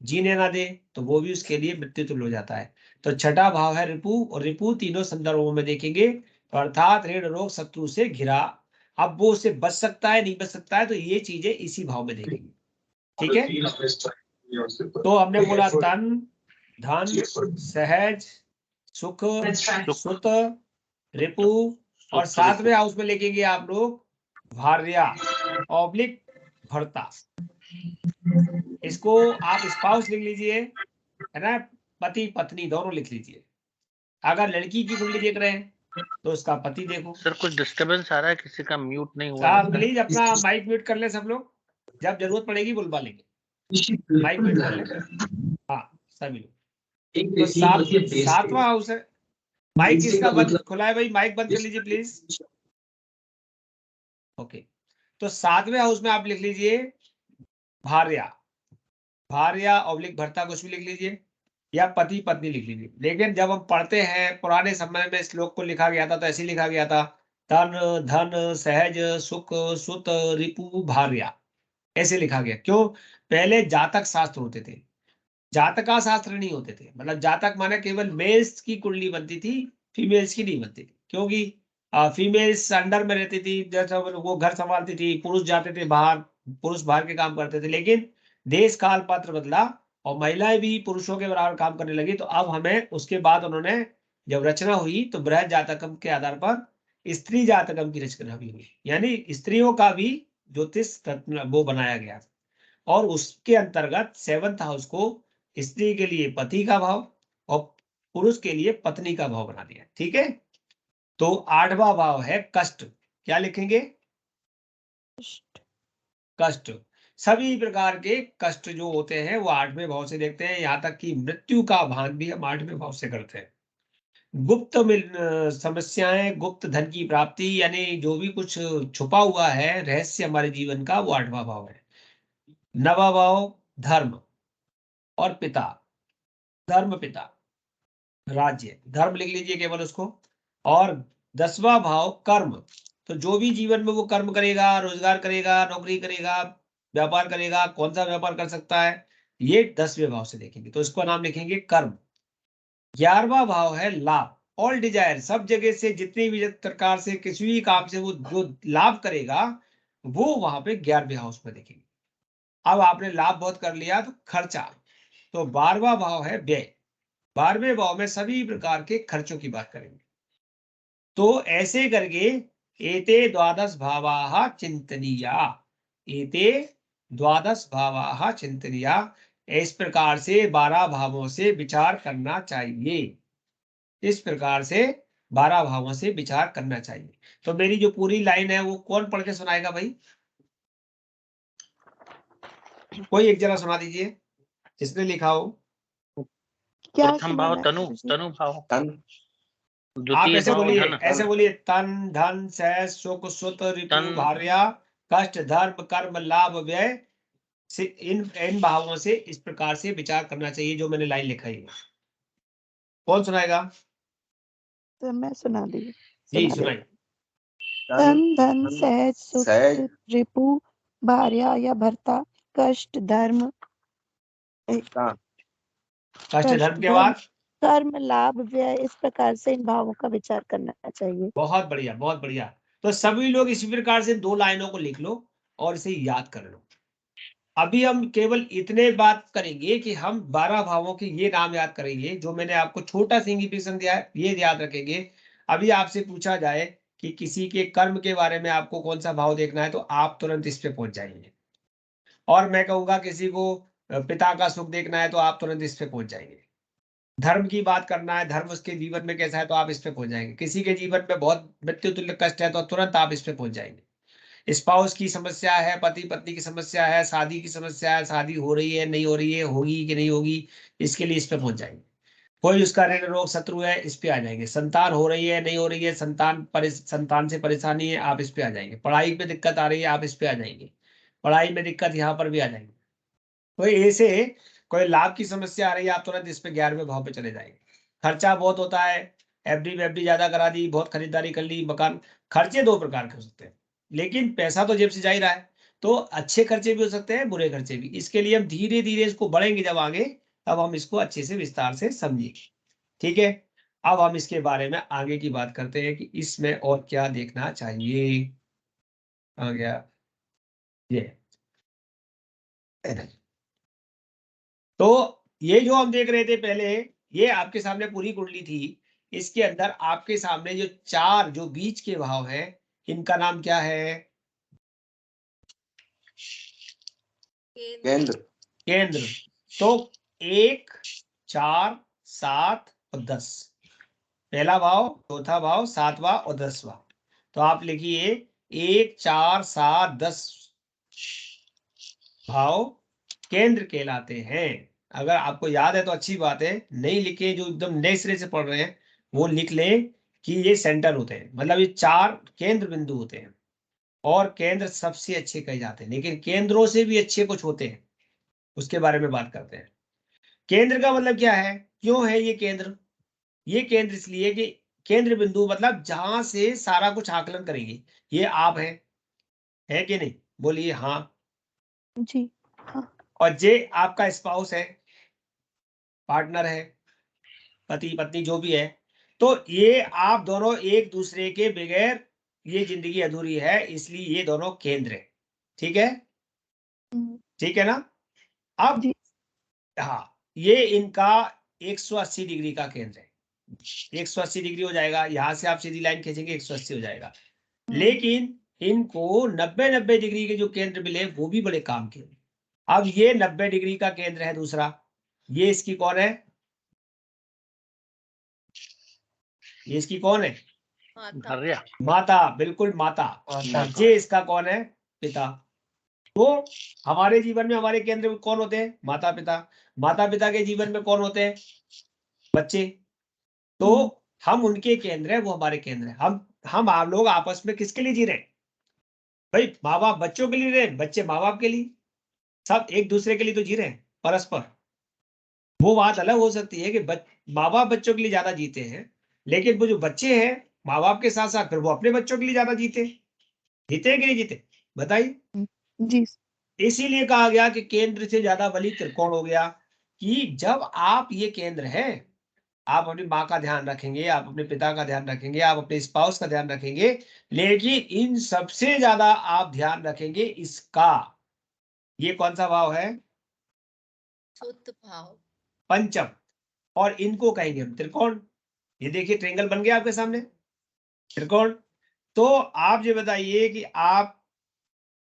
जीने ना दे तो वो भी उसके लिए मृत्यु तुल्य हो जाता है। तो छठा भाव है रिपु, और रिपु तीनों संदर्भों में देखेंगे तो अर्थात ऋण, रोग, शत्रु से घिरा। अब वो उससे बच सकता है नहीं बच सकता है, तो ये चीजें इसी भाव में देखेंगे। ठीक है। तो हमने बोला तन, धन, सहज, सुख, सुत, रिपु, और 7वें हाउस में लिखेंगे आप लोग भार्या ऑब्लिक भर्ता। इसको आप स्पाउस लिख लीजिए, है ना, पति पत्नी दोनों लिख लीजिए। अगर लड़की की कुंडली देख रहे हैं तो उसका पति देखो। सर कुछ डिस्टरबेंस आ रहा है, किसी का म्यूट नहीं हुआ लगता है। प्लीज अपना माइक म्यूट कर ले सब लोग, जब जरूरत पड़ेगी बुलवा लेंगे। माइक म्यूट कर ले। हाँ सभी लोग। तो 7वां हाउस है। माइक किसका बंद खुला है भाई? माइक बंद कर लीजिए प्लीज। ओके। तो 7वें हाउस में आप लिख लीजिए भार्या, भार्या ऑब्लिक भर्ता, कुछ भी लिख लीजिए, या पति पत्नी लिख लीजिए। लेकिन जब हम पढ़ते हैं पुराने समय में श्लोक को लिखा गया था तो ऐसे लिखा गया था तन, धन, सहज, सुख, सुत, रिपु, भार्या, ऐसे लिखा गया। क्यों? पहले जातक शास्त्र होते थे, जातका शास्त्र नहीं होते थे। मतलब जातक माने केवल मेल्स की कुंडली बनती थी, फीमेल्स की नहीं बनती थी, क्योंकि फीमेल्स अंडर में रहती थी, जैसा वो घर संभालती थी, पुरुष जाते थे बाहर, पुरुष बाहर के काम करते थे। लेकिन देश काल पात्र बदला और महिलाएं भी पुरुषों के बराबर काम करने लगी, तो अब हमें उसके बाद उन्होंने जब रचना हुई तो बृहद जातकम के आधार पर स्त्री जातकम की रचना भी हुई, यानी स्त्रियों का भी ज्योतिष वो बनाया गया। और उसके अंतर्गत 7th हाउस को स्त्री के लिए पति का भाव और पुरुष के लिए पत्नी का भाव बना दिया। ठीक है। तो 8वां भाव है कष्ट। क्या लिखेंगे? कष्ट। सभी प्रकार के कष्ट जो होते हैं वो 8वें भाव से देखते हैं, यहाँ तक कि मृत्यु का भान भी हम 8वें भाव से करते हैं। गुप्त समस्याएं, गुप्त धन की प्राप्ति, यानी जो भी कुछ छुपा हुआ है रहस्य हमारे जीवन का, वो 8वां भाव है। 9वां भाव धर्म और पिता, धर्म पिता, राज्य, धर्म लिख लीजिए केवल उसको। और 10वां भाव कर्म, तो जो भी जीवन में वो कर्म करेगा, रोजगार करेगा, नौकरी करेगा, व्यापार करेगा, कौन सा व्यापार कर सकता है, ये 10वें भाव से देखेंगे, तो इसको नाम लिखेंगे कर्म। 11वां भाव है लाभ, ऑल डिजायर, सब जगह से जितनी भी प्रकार से किसी भी काम से वो जो लाभ करेगा वो वहां पे 11वें हाउस में देखेंगे। अब आपने लाभ बहुत कर लिया तो खर्चा, तो 12वां भाव है व्यय, 12वें भाव में सभी प्रकार के खर्चों की बात करेंगे। तो ऐसे करके एते द्वादश भावाः चिंतनीया, एते द्वादश भावाः चिंतनीया, इस प्रकार से 12 भावों से विचार करना चाहिए। इस प्रकार से 12 भावों से विचार करना चाहिए। तो मेरी जो पूरी लाइन है वो कौन पढ़ के सुनाएगा भाई? कोई एक जरा सुना दीजिए जिसने लिखा हो। क्या प्रथम भाव सुनाना है तनु, गुरुजी? तनु भाव। तन, आप द्वितीय ऐसे भाव बोलिए, धन ऐसे बोलिए, तन धन सहज सुख सुत रिपु तन- भार्या कष्ट धर्म कर्म लाभ व्यय से इन भावों से इस प्रकार से विचार करना चाहिए, जो मैंने लाइन लिखाई है। कौन सुनाएगा? तो मैं सुना दी जी सुना सुनाइए। देती। तन धन सहज सुख सहज रिपु भार्या या भर्ता कष्ट धर्म कष्ट कष्ट धर्म के धर्म बाद कर्म लाभ व्यय, इस प्रकार से इन भावों का विचार करना चाहिए। बहुत बढ़िया, बहुत बढ़िया। तो सभी लोग इसी प्रकार से 2 लाइनों को लिख लो और इसे याद कर लो। अभी हम केवल इतने बात करेंगे कि हम 12 भावों के ये नाम याद करेंगे, जो मैंने आपको छोटा सा इंगिटेशन दिया है, ये याद रखेंगे। अभी आपसे पूछा जाए कि किसी के कर्म के बारे में आपको कौन सा भाव देखना है, तो आप तुरंत इस पे पहुंच जाएंगे। और मैं कहूंगा किसी को पिता का सुख देखना है, तो आप तुरंत इस पे पहुंच जाएंगे। धर्म की बात करना है, धर्म उसके जीवन में कैसा है, तो आप इस पे पहुंच जाएंगे। किसी के जीवन में बहुत मृत्यु तुल्य कष्ट है, तो तुरंत आप इस पे पहुंच जाएंगे। स्पाउस की समस्या है, पति पत्नी की समस्या है, शादी की समस्या है, शादी हो रही है नहीं हो रही है, होगी कि नहीं होगी, इसके लिए इस पे पहुंच जाएंगे। कोई उसका ऋण रोग शत्रु है, इस पे आ जाएंगे। संतान हो रही है नहीं हो रही है, संतान से परेशानी है, आप इस पे आ जाएंगे। पढ़ाई में दिक्कत आ रही है, आप इस पे आ जाएंगे। पढ़ाई में दिक्कत यहाँ पर भी आ जाएंगे। कोई ऐसे कोई लाभ की समस्या आ रही है, आप तुरंत इस पे 11वें भाव पे चले जाएंगे। खर्चा बहुत होता है, एफडी वेफडी ज्यादा करा दी, बहुत खरीदारी कर ली, मकान। खर्चे 2 प्रकार के हो सकते हैं, लेकिन पैसा तो जेब से जा ही रहा है। तो अच्छे खर्चे भी हो सकते हैं, बुरे खर्चे भी। इसके लिए हम धीरे धीरे इसको बढ़ेंगे जब आगे, तब हम इसको अच्छे से विस्तार से समझेंगे। ठीक है, अब हम इसके बारे में आगे की बात करते हैं कि इसमें और क्या देखना चाहिए। आ गया ये। तो ये जो हम देख रहे थे पहले, ये आपके सामने पूरी कुंडली थी। इसके अंदर आपके सामने जो 4 जो बीच के भाव हैं, इनका नाम क्या है? केंद्र केंद्र। तो 1 4 7 और 10, पहला भाव, चौथा भाव, 7वां और 10वां। तो आप लिखिए 1 4 7 10 भाव केंद्र कहलाते हैं। अगर आपको याद है तो अच्छी बात है, नहीं लिखे जो एकदम नए सिरे से पढ़ रहे हैं, वो लिख लें कि ये सेंटर होते हैं, मतलब ये 4 केंद्र बिंदु होते हैं। और केंद्र सबसे अच्छे कहे जाते हैं, लेकिन केंद्रों से भी अच्छे कुछ होते हैं, उसके बारे में बात करते हैं। केंद्र का मतलब क्या है, क्यों है ये केंद्र? ये केंद्र इसलिए कि केंद्र बिंदु मतलब जहां से सारा कुछ आकलन करेंगे। ये आप है कि नहीं? बोलिए हाँ। जी हाँ। और जे आपका स्पाउस है, पार्टनर है, पति पत्नी जो भी है। तो ये आप दोनों एक दूसरे के बगैर ये जिंदगी अधूरी है, इसलिए ये दोनों केंद्र है। ठीक है, ठीक है ना? अब जी। हाँ, ये इनका 180 डिग्री का केंद्र है। 180 डिग्री हो जाएगा, यहां से आप सीधी लाइन खींचेंगे 180 हो जाएगा। लेकिन इनको 90 डिग्री के जो केंद्र मिले, वो भी बड़े काम के। अब ये 90 डिग्री का केंद्र है दूसरा, ये इसकी कौन है? ये इसकी कौन है? माता। भार्या माता, बिल्कुल माता। ये इसका कौन है? पिता। तो हमारे जीवन में हमारे केंद्र में कौन होते हैं? माता पिता। माता पिता के जीवन में कौन होते हैं? बच्चे। तो हम उनके केंद्र है, वो हमारे केंद्र है। हम आप लोग आपस में किसके लिए जी रहे हैं? भाई माँ बाप बच्चों के लिए रहे, बच्चे माँ बाप के लिए, सब एक दूसरे के लिए तो जी रहे हैं परस्पर। वो बात अलग हो सकती है कि माँ बाप बच्चों के लिए ज्यादा जीते हैं, लेकिन वो जो बच्चे हैं माँ बाप के साथ साथ फिर वो अपने बच्चों के लिए ज्यादा जीते हैं कि नहीं जीते? बताइए। जी। इसीलिए कहा गया कि केंद्र से ज्यादा बली त्रिकोण हो गया। कि जब आप ये केंद्र है, आप अपनी माँ का ध्यान रखेंगे, आप अपने पिता का ध्यान रखेंगे, आप अपने स्पाउस का ध्यान रखेंगे, लेकिन इन सबसे ज्यादा आप ध्यान रखेंगे इसका। ये कौन सा भाव है? सुत भाव। पंचम। और इनको कहेंगे हम त्रिकोण। ये देखिए ट्रेंगल बन गया आपके सामने, त्रिकोण। तो आप ये बताइए कि आप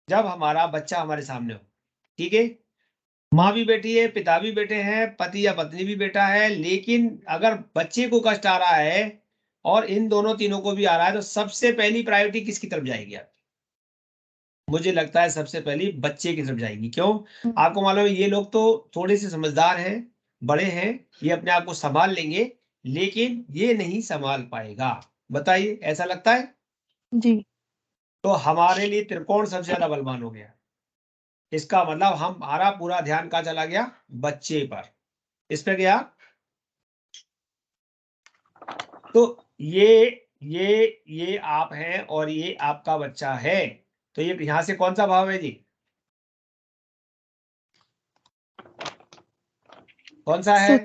जब हमारा बच्चा हमारे सामने हो, ठीक है, माँ भी बैठी है, पिता भी बैठे हैं, पति या पत्नी भी बैठा है, लेकिन अगर बच्चे को कष्ट आ रहा है और इन दोनों तीनों को भी आ रहा है, तो सबसे पहली प्रायोरिटी किसकी तरफ जाएगी? आप, मुझे लगता है सबसे पहली बच्चे की तरफ जाएगी। क्यों? आपको मालूम है ये लोग तो थोड़े से समझदार हैं, बड़े हैं, ये अपने आप को संभाल लेंगे, लेकिन ये नहीं संभाल पाएगा। बताइए, ऐसा लगता है? जी। तो हमारे लिए त्रिकोण सबसे ज्यादा बलवान हो गया। इसका मतलब हमारा पूरा ध्यान कहाँ चला गया? बच्चे पर। इस पे गया। तो ये आप हैं और ये आपका बच्चा है, तो ये यहां से कौन सा भाव है जी? कौन सा है?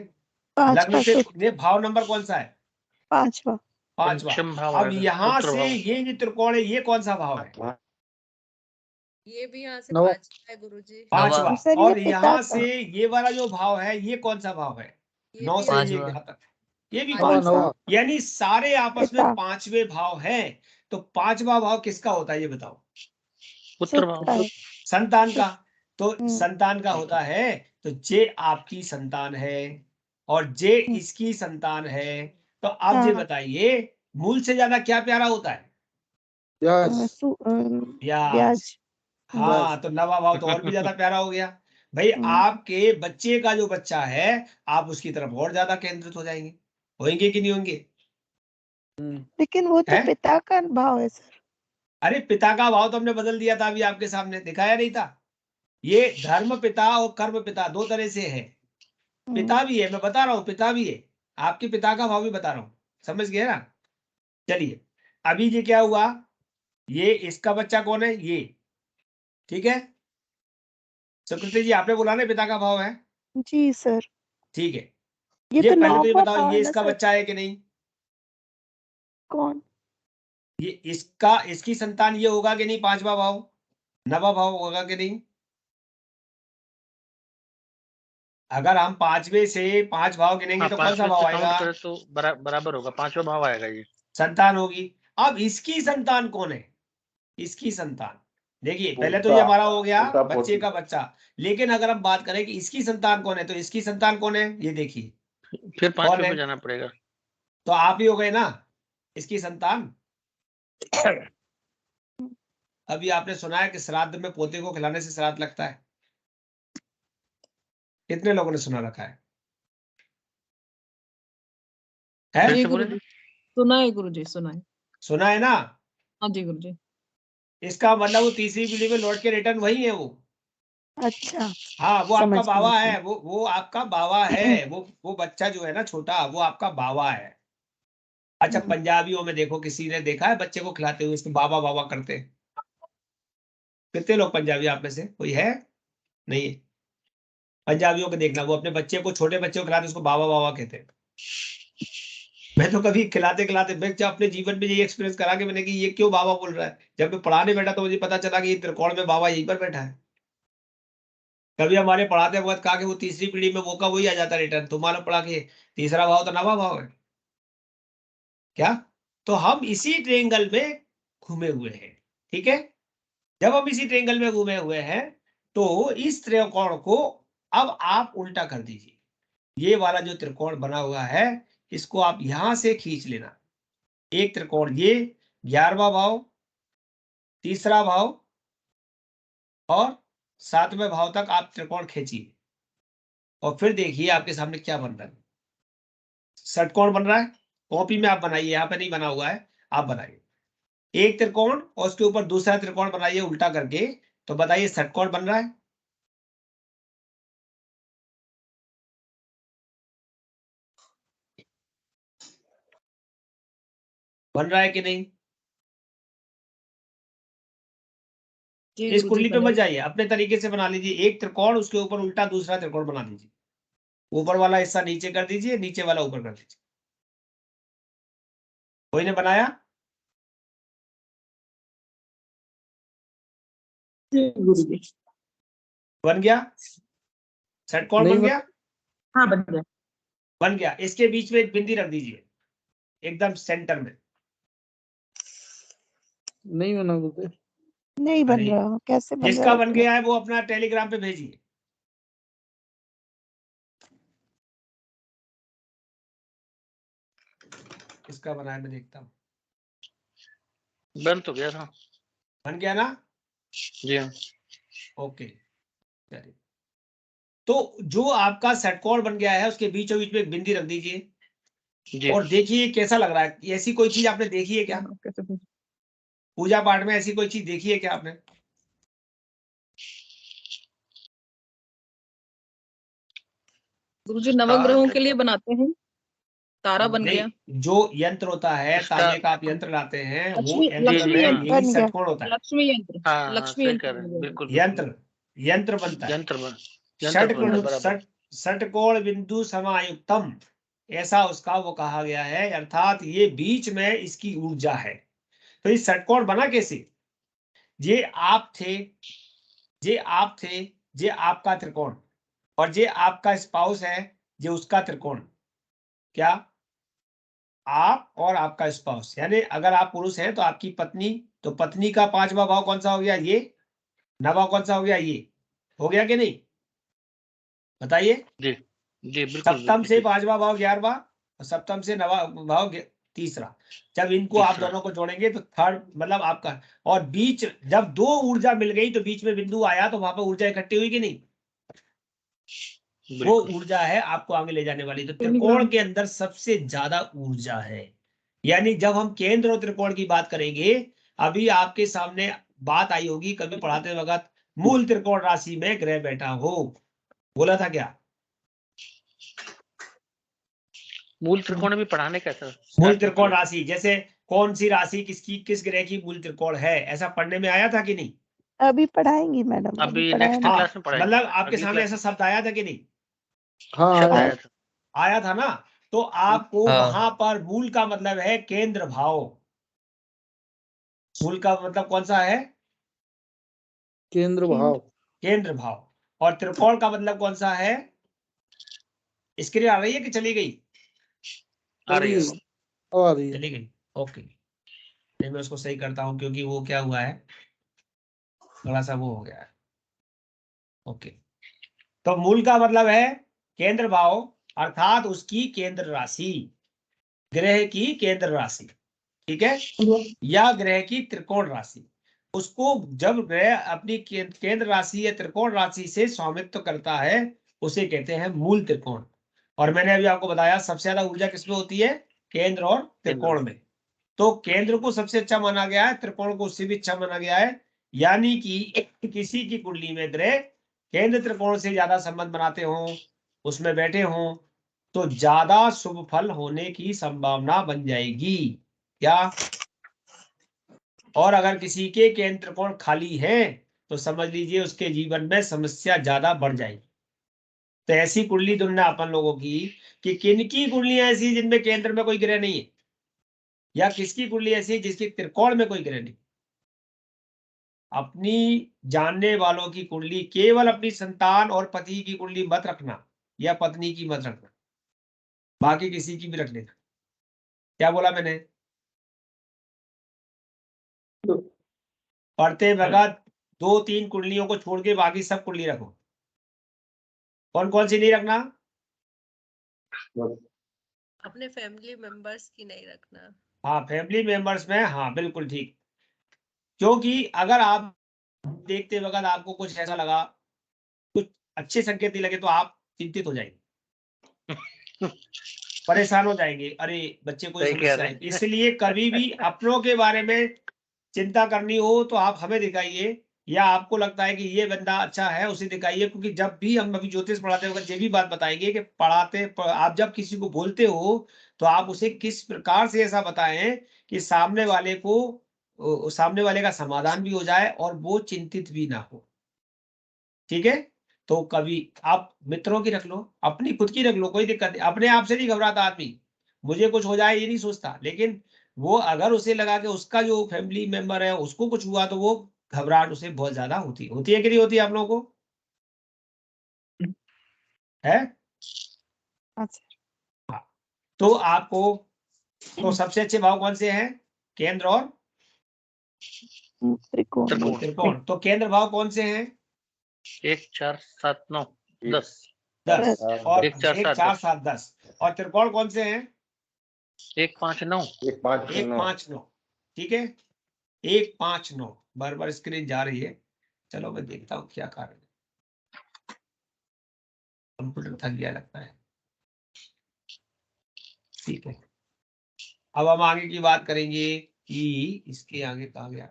लग्न पांचवा से सूत्र, ये भाव नंबर कौन सा है? पांचवा। पांचवा। पंचम भाव अब आएगा, यहां उत्तर से भाव। ये जो त्रिकोण है ये कौन सा भाव है? ये भी यहाँ से नवा। 5 है गुरुजी। पांचवा। सर ये और पिता यहां का से ये वाला जो भाव है ये कौन सा भाव है? ये 9 भी से यहाँ ये पांचवा। यहाँ तक, ये भी नवा पांच। नवा। यानी सारे आपस में पिता। 5वें भाव हैं। तो 5वां भाव किसका होता है ये बताओ? उत्तर सूत्र भाव। का है। संतान का। तो हम्म। संतान का होता है, तो जे आपकी संतान है और जे हम्म। इसकी संतान है। तो अब ये हाँ। बताइए, मूल से ज्यादा क्या प्यारा होता है? ब्याज। ब्याज। ब्याज। हाँ, तो नवा भाव तो और भी ज्यादा प्यारा हो गया। भाई हम्म। आपके बच्चे का जो बच्चा है, आप उसकी तरफ और ज्यादा केंद्रित हो जाएंगे। होंगे कि नहीं होंगे? लेकिन वो तो है? पिता का भाव है सर। अरे पिता का भाव तो हमने बदल दिया था, अभी आपके सामने दिखाया नहीं था? ये धर्म पिता और कर्म पिता दो तरह से है। पिता भी है, मैं बता रहा हूँ, पिता भी है। आपके पिता का भाव भी बता रहा हूँ, समझ गए ना? चलिए, अभी ये क्या हुआ? ये इसका बच्चा कौन है? ये। ठीक है, सुकृति जी आपने बोला ना पिता का भाव है। जी सर। ठीक है, ये ये तो पहले तो ये 9वां बताओ, भाव ये है ना इसका सर। बच्चा है कि नहीं? कौन? ये इसकी संतान ये होगा कि नहीं? 5वां भाव, 9वां भाव होगा कि नहीं? अगर हम 5वें से 5 भाव गिनेंगे हाँ, तो कौन सा 5वें भाव से आएगा? काउंट करे तो बराबर होगा, 5वां भाव आएगा ये। संतान होगी। अब इसकी संतान कौन है? इसकी संतान, देखिए पहले तो ये उल्टा हमारा हो गया उल्टा बच्चे 40। का बच्चा, लेकिन अगर हम बात करें कि इसकी संतान कौन है, तो इसकी संतान कौन है? ये देखिए फिर कौन 5वें है? पे जाना पड़ेगा। तो आप ही हो गए ना इसकी संतान। अभी आपने सुना है कि श्राद्ध में पोते को खिलाने से श्राद्ध लगता है? कितने लोगों ने सुना रखा है? फिर जी से बोले। गुरुजी, सुना है गुरुजी, सुना है। सुना है ना? हाँ जी गुरुजी। इसका मतलब वो तीसरी पीढ़ी में लौट के रिटर्न वही है वो। अच्छा। हाँ, वो आपका समझ गई बावा सर। है, वो आपका बावा है। वो बच्चा जो है ना छोटा, वो आपका बावा है। अच्छा, पंजाबियों में देखो, किसी ने देखा है बच्चे को खिलाते हुए उसको बाबा बाबा करते? कितने लोग पंजाबी आप में से कोई है? नहीं है? पंजाबियों को देखना, वो अपने बच्चे को, छोटे बच्चे को खिलाते उसको बाबा बाबा कहते हैं। मैं तो कभी खिलाते खिलाते मैं जब अपने जीवन में ये एक्सपीरियंस करा कि मैंने कि ये क्यों बाबा बोल रहा है, जब मैं पढ़ाने बैठा तो मुझे पता चला कि ये त्रिकोण में बाबा यहीं पर बैठा है। कभी हमारे पढ़ाते वक्त कहा कि वो तीसरी पीढ़ी में वो का वही आ जाता रिटर्न, तुम्हारा पढ़ा के तीसरा भाव तो नवा भाव है क्या? तो हम इसी ट्रेंगल में घूमे हुए हैं। ठीक है, जब हम इसी ट्रेंगल में घूमे हुए हैं, तो इस त्रिकोण को अब आप उल्टा कर दीजिए। ये वाला जो त्रिकोण बना हुआ है, इसको आप यहां से खींच लेना। एक त्रिकोण ये 11वां भाव, तीसरा भाव और 7वें भाव तक आप त्रिकोण खींचिए और फिर देखिए आपके सामने क्या बन रहा है। षटकोण बन रहा है। कॉपी में आप बनाइए, यहाँ पे नहीं बना हुआ है, आप बनाइए एक त्रिकोण और उसके ऊपर दूसरा त्रिकोण बनाइए उल्टा करके। तो बताइए षटकोण बन रहा है? बन रहा है कि नहीं? जी इस गुरुजी कुंडली पे मत बनेगा। जाइए, अपने तरीके से बना लीजिए। एक त्रिकोण, उसके ऊपर उल्टा दूसरा त्रिकोण बना दीजिए। ऊपर वाला हिस्सा नीचे कर दीजिए, नीचे वाला ऊपर कर दीजिए। कोई ने बनाया? जी गुरुजी। बन गया? षटकोण नहीं बन गया? हाँ बन गया। बन गया। इसके बीच में एक बिंदी रख दीजिए, एकदम सेंटर में। नहीं बना गुरुजी। नहीं बन अरे, रहा, कैसे बन रहा जिसका है बन इसमें? गया है वो अपना टेलीग्राम पे भेजिए। इसका बना है, मैं देखता हूँ। बन तो गया था। बन गया ना? जी हाँ। ओके, चलिए। तो जो आपका षटकोण बन गया है उसके बीचों बीच में एक बिंदी रख दीजिए। जी और देखिए कैसा लग रहा है, ऐसी कोई चीज आपने देखी है क्या कैसे पूछ- पूजा पाठ में? ऐसी कोई चीज देखी है क्या आपने? गुरुजी नवग्रहों के लिए बनाते हैं, तारा बन नहीं, गया। जो यंत्र होता है उसका- तांबे का आप यंत्र लाते हैं, वो लक्ष्मी यंत्र लक्ष्मी में यंत्र यही बन गया। षटकोण होता है। लक्ष्मी यंत्र हाँ लक्ष्मी सही यंत्र कह रहे हैं, बन गया। बिल्कुल यंत्र यंत्र बनता है। यंत्र बनता है षटकोण बराबर। षटकोण बिंदु समायुक्तम, ऐसा उसका वो कहा गया है, अर्थात ये बीच में इसकी ऊर्जा है। तो ये षटकोण बना कैसे? ये आप थे, ये आप थे, ये आपका त्रिकोण, और ये आपका स्पाउस है, ये उसका त्रिकोण। क्या? आप और आपका स्पाउस, यानी अगर आप पुरुष हैं तो आपकी पत्नी, तो पत्नी का पांचवा भाव कौन सा हो गया? ये। नवा कौन सा हो गया? ये। हो गया कि नहीं? बताइए। जी जी बिल्कुल सप्तम से बिल्कुल। पांचवा भाव 11वां, और सप्तम से नवा भाव तीसरा। जब इनको आप तीसरा। दोनों को जोड़ेंगे तो थर्ड मतलब आपका, और बीच जब दो ऊर्जा मिल गई तो बीच में बिंदु आया, तो वहां पर ऊर्जा इकट्ठी हुई कि नहीं? वो बिल्कुल ऊर्जा है आपको आगे ले जाने वाली। तो त्रिकोण के अंदर सबसे ज्यादा ऊर्जा है, यानी जब हम केंद्र और त्रिकोण की बात करेंगे, अभी आपके सामने बात आई होगी कभी पढ़ाते वक्त, मूल त्रिकोण राशि में ग्रह बैठा हो, बोला था क्या? मूल त्रिकोण भी पढ़ाने का सर? मूल त्रिकोण राशि, जैसे कौन सी राशि किसकी किस ग्रह की मूल त्रिकोण है, ऐसा पढ़ने में आया था कि नहीं? अभी पढ़ाएंगी मैडम, अभी अभी पढ़ाया नेक्स्ट नहीं। हाँ, क्लास में पढ़ाएंगे। मतलब आपके अगली सामने क्लास ऐसा शब्द आया था कि नहीं? हाँ शब्द आया। आया था। आया था ना? तो आपको हाँ। वहां पर मूल का मतलब है केंद्र भाव। मूल का मतलब कौन सा है? केंद्र भाव। केंद्र भाव। और त्रिकोण का मतलब कौन सा है? स्क्रीन आ रही है कि चली गई? आ रही है। अब आ रही है। चली गई, ओके। नहीं, मैं उसको सही करता हूँ क्योंकि वो क्या हुआ है, थोड़ा सा वो हो गया है। ओके, तो मूल का मतलब है केंद्र भाव, अर्थात उसकी केंद्र राशि, ग्रह की केंद्र राशि, ठीक है, या ग्रह की त्रिकोण राशि। उसको जब ग्रह अपनी केंद्र राशि या त्रिकोण राशि से स्वामित्व करता है, उसे कहते हैं मूल त्रिकोण। और मैंने अभी आपको बताया सबसे ज्यादा ऊर्जा किसमें होती है? केंद्र और त्रिकोण में। तो केंद्र को सबसे अच्छा माना गया है, त्रिकोण को उससे भी अच्छा माना गया है। यानी कि किसी की कुंडली में ग्रह केंद्र त्रिकोण से ज्यादा संबंध बनाते हों, उसमें बैठे हों, तो ज्यादा शुभ फल होने की संभावना बन जाएगी। क्या? और अगर किसी के केंद्र त्रिकोण खाली है, तो समझ लीजिए उसके जीवन में समस्या ज्यादा बढ़ जाएगी। तो ऐसी कुंडली ढूंढना अपन लोगों की कि किनकी कुंडलियां ऐसी जिनमें केंद्र में कोई ग्रह नहीं है, या किसकी कुंडली ऐसी है जिसकी त्रिकोण में कोई ग्रह नहीं। अपनी जानने वालों की कुंडली, केवल अपनी संतान और पति की कुंडली मत रखना, या पत्नी की मत रखना, बाकी किसी की भी रख लेना। क्या बोला मैंने? पढ़ते वक्त 2-3 कुंडलियों को छोड़ के बाकी सब कुंडली रखो। कौन कौन सी नहीं रखना? अपने फैमिली मेंबर्स की नहीं रखना। हाँ, फैमिली मेंबर्स में, हाँ बिल्कुल ठीक। क्योंकि अगर आप देखते वक्त आपको कुछ ऐसा लगा, कुछ अच्छे संकेत नहीं लगे, तो आप चिंतित हो जाएंगे, परेशान हो जाएंगे, अरे बच्चे कोई सही कह समस्या रहे है। हैं। इसलिए कभी भी अपनों के बारे में चिंता करनी हो तो आप हमें दिखाइए, या आपको लगता है कि ये बंदा अच्छा है उसे दिखाइए। क्योंकि जब भी हम अभी ज्योतिष पढ़ाते वक्त ये भी बात बताएंगे कि आप जब किसी को बोलते हो तो आप उसे किस प्रकार से ऐसा बताएं कि सामने वाले को, सामने वाले का समाधान भी हो जाए और वो चिंतित भी ना हो। ठीक है? तो कभी आप मित्रों की रख लो, अपनी खुद की रख लो, कोई दिक्कत नहीं। अपने आप से नहीं घबराता आदमी, मुझे कुछ हो जाए ये नहीं सोचता, लेकिन वो अगर उसे लगा कि उसका जो फैमिली मेंबर है उसको कुछ हुआ, तो वो घबराहट उसे बहुत ज्यादा होती है कि नहीं होती आप लोगों को? है? अच्छा, तो आपको, तो सबसे अच्छे भाव कौन से हैं? केंद्र और त्रिकोण। त्रिकोण। त्रिकोण। तो केंद्र भाव कौन से हैं? 1 4 7 9 10 10, और 1 4 7 4 10 7 10। और त्रिकोण कौन से हैं? 1 5 9 1 5 1 9 5 9। ठीक है, 1 5 9। बार बार स्क्रीन जा रही है, चलो मैं देखता हूँ क्या कारण है। कंप्यूटर थक गया लगता है। ठीक है, अब हम आगे की बात करेंगे कि इसके आगे कहा गया,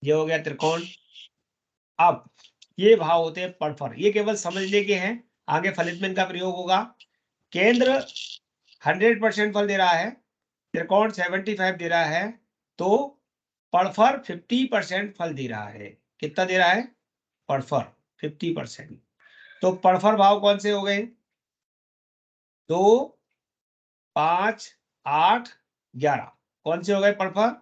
ये हो गया त्रिकोण। अब ये भाव होते हैं परफर, ये केवल समझने के हैं, आगे फलित में इनका प्रयोग होगा। केंद्र 100% फल दे रहा है, त्रिकोण 75 दे रहा है, तो परफर 50% फल दे रहा है। कितना दे रहा है? परफर 50%। तो परफर भाव कौन से हो गए? 2, 5, 8, 11 कौन से हो गए परफर?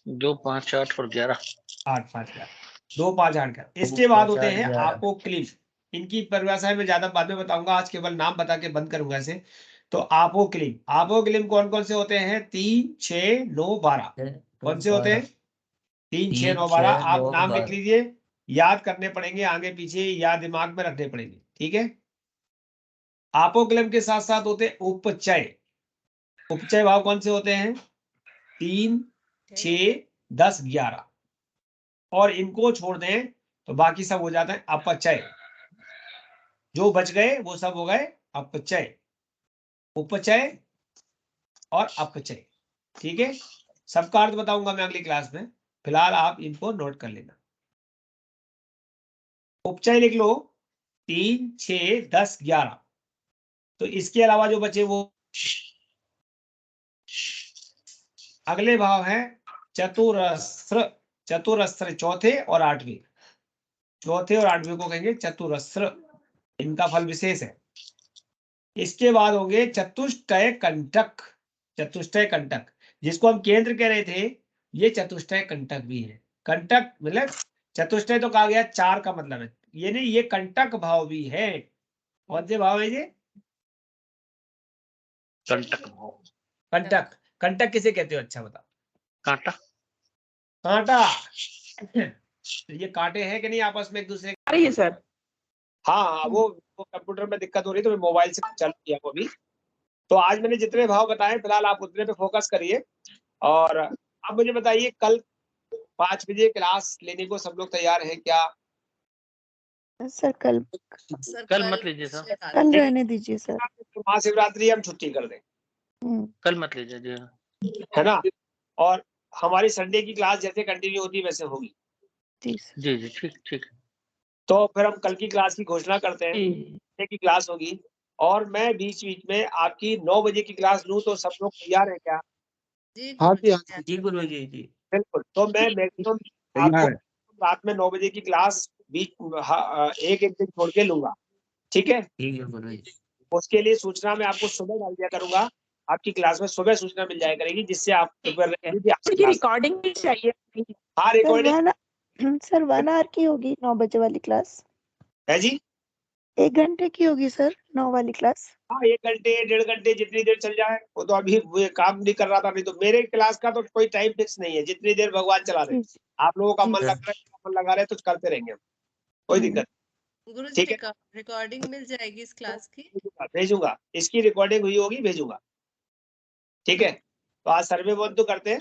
2, 5, 8 और 11। 8, 5, 11, 2, 5, 8, 11। इसके 2, बाद 5, होते 8, हैं 11। आपोक्लिप। इनकी परिभाषा में ज्यादा बाद में बताऊंगा, आज केवल नाम बता के बंद करूंगा इसे। तो आपोक्लिप, आपोक्लिप कौन कौन से होते हैं? 3, 6, 9, 12 कौन से होते हैं? 3, 6, 9, 12। आप नाम लिख लीजिए, याद करने पड़ेंगे, आगे पीछे या दिमाग में रखने पड़ेंगे, ठीक है। आपोक्लिप के साथ साथ होते हैं उपचय। उपचय भाव कौन से होते हैं? 3, 6, 10, 11। और इनको छोड़ दें तो बाकी सब हो जाता है अपचय। जो बच गए वो सब हो गए अपचय, उपचय और अपचय, ठीक है। सबका अर्थ बताऊंगा मैं अगली क्लास में, फिलहाल आप इनको नोट कर लेना। उपचय लिख लो 3, 6, 10, 11। तो इसके अलावा जो बचे वो अगले भाव है चतुरस्र। चतुरस्र चौथे और 8वें, चौथे और 8वें को कहेंगे चतुरस्र, इनका फल विशेष है। इसके बाद होंगे चतुष्टय कंटक। चतुष्टय कंटक जिसको हम केंद्र कह रहे थे, ये चतुष्टय कंटक भी है। कंटक मतलब चतुष्टय तो कहा गया 4 का मतलब है, ये नहीं, ये कंटक भाव भी है। कौन से भाव है ये? कंटक भाव। कंटक। कंटक किसे कहते हो? अच्छा बताओ। कांटा। कांटा। तो ये कांटे हैं कि नहीं आपस में एक दूसरे? आ रही है सर। हाँ, वो कंप्यूटर में दिक्कत हो रही है तो मैं मोबाइल से चल किया वो भी। तो आज मैंने जितने भाव बताए फिलहाल आप उतने पे फोकस करिए। और अब मुझे बताइए, कल 5 बजे क्लास लेने को सब लोग तैयार हैं क्या? सर कल सर कल मत लीजिए सर। लगा कल दें। रहने दीजिए सर। महाशिवरात्रि हम छुट्टी कर दें, कल मत लीजिए जी। है ना। और हमारी संडे की क्लास जैसे कंटिन्यू होती है वैसे होगी। जी सर। जी जी ठीक ठीक। तो फिर हम कल की क्लास की घोषणा करते हैं, संडे की क्लास होगी। और मैं बीच बीच में आपकी 9 बजे की क्लास लूं तो सब लोग तैयार हैं क्या? जी हाँ जी, गुरुजी, हाँ जी गुरु जी जी। बिल्कुल। तो मैं मैक्सिमम आपको रात में 9 बजे की क्लास बीच एक दिन छोड़ के लूंगा, ठीक है। ठीक है गुरु जी। उसके लिए सूचना मैं आपको सुबह डाल दिया करूंगा, आपकी क्लास में सुबह सूचना मिल जाया करेगी, जिससे आप प्रिपेयर रहेंगे कि आपकी क्लास। रिकॉर्डिंग भी चाहिए। हाँ, सर रिकॉर्डिंग सर 1 आवर की होगी 9 बजे वाली क्लास? है जी। 1 घंटे की होगी सर 9 वाली क्लास? हाँ, 1 घंटे 1.5 घंटे जितनी देर चल जाए। वो तो अभी वो काम नहीं कर रहा था, नहीं तो मेरे क्लास का तो कोई टाइम फिक्स नहीं है, जितनी देर भगवान चला रहे। जी आप लोगों का जी मन सर। लग रहा है, मन लगा रहे तो करते रहेंगे हम, कोई दिक्कत गुरुजी ठीक है। रिकॉर्डिंग मिल जाएगी इस क्लास की? भेजूंगा, इसकी रिकॉर्डिंग हुई होगी, भेजूंगा, ठीक है। तो आज सर्वे वन तो करते हैं।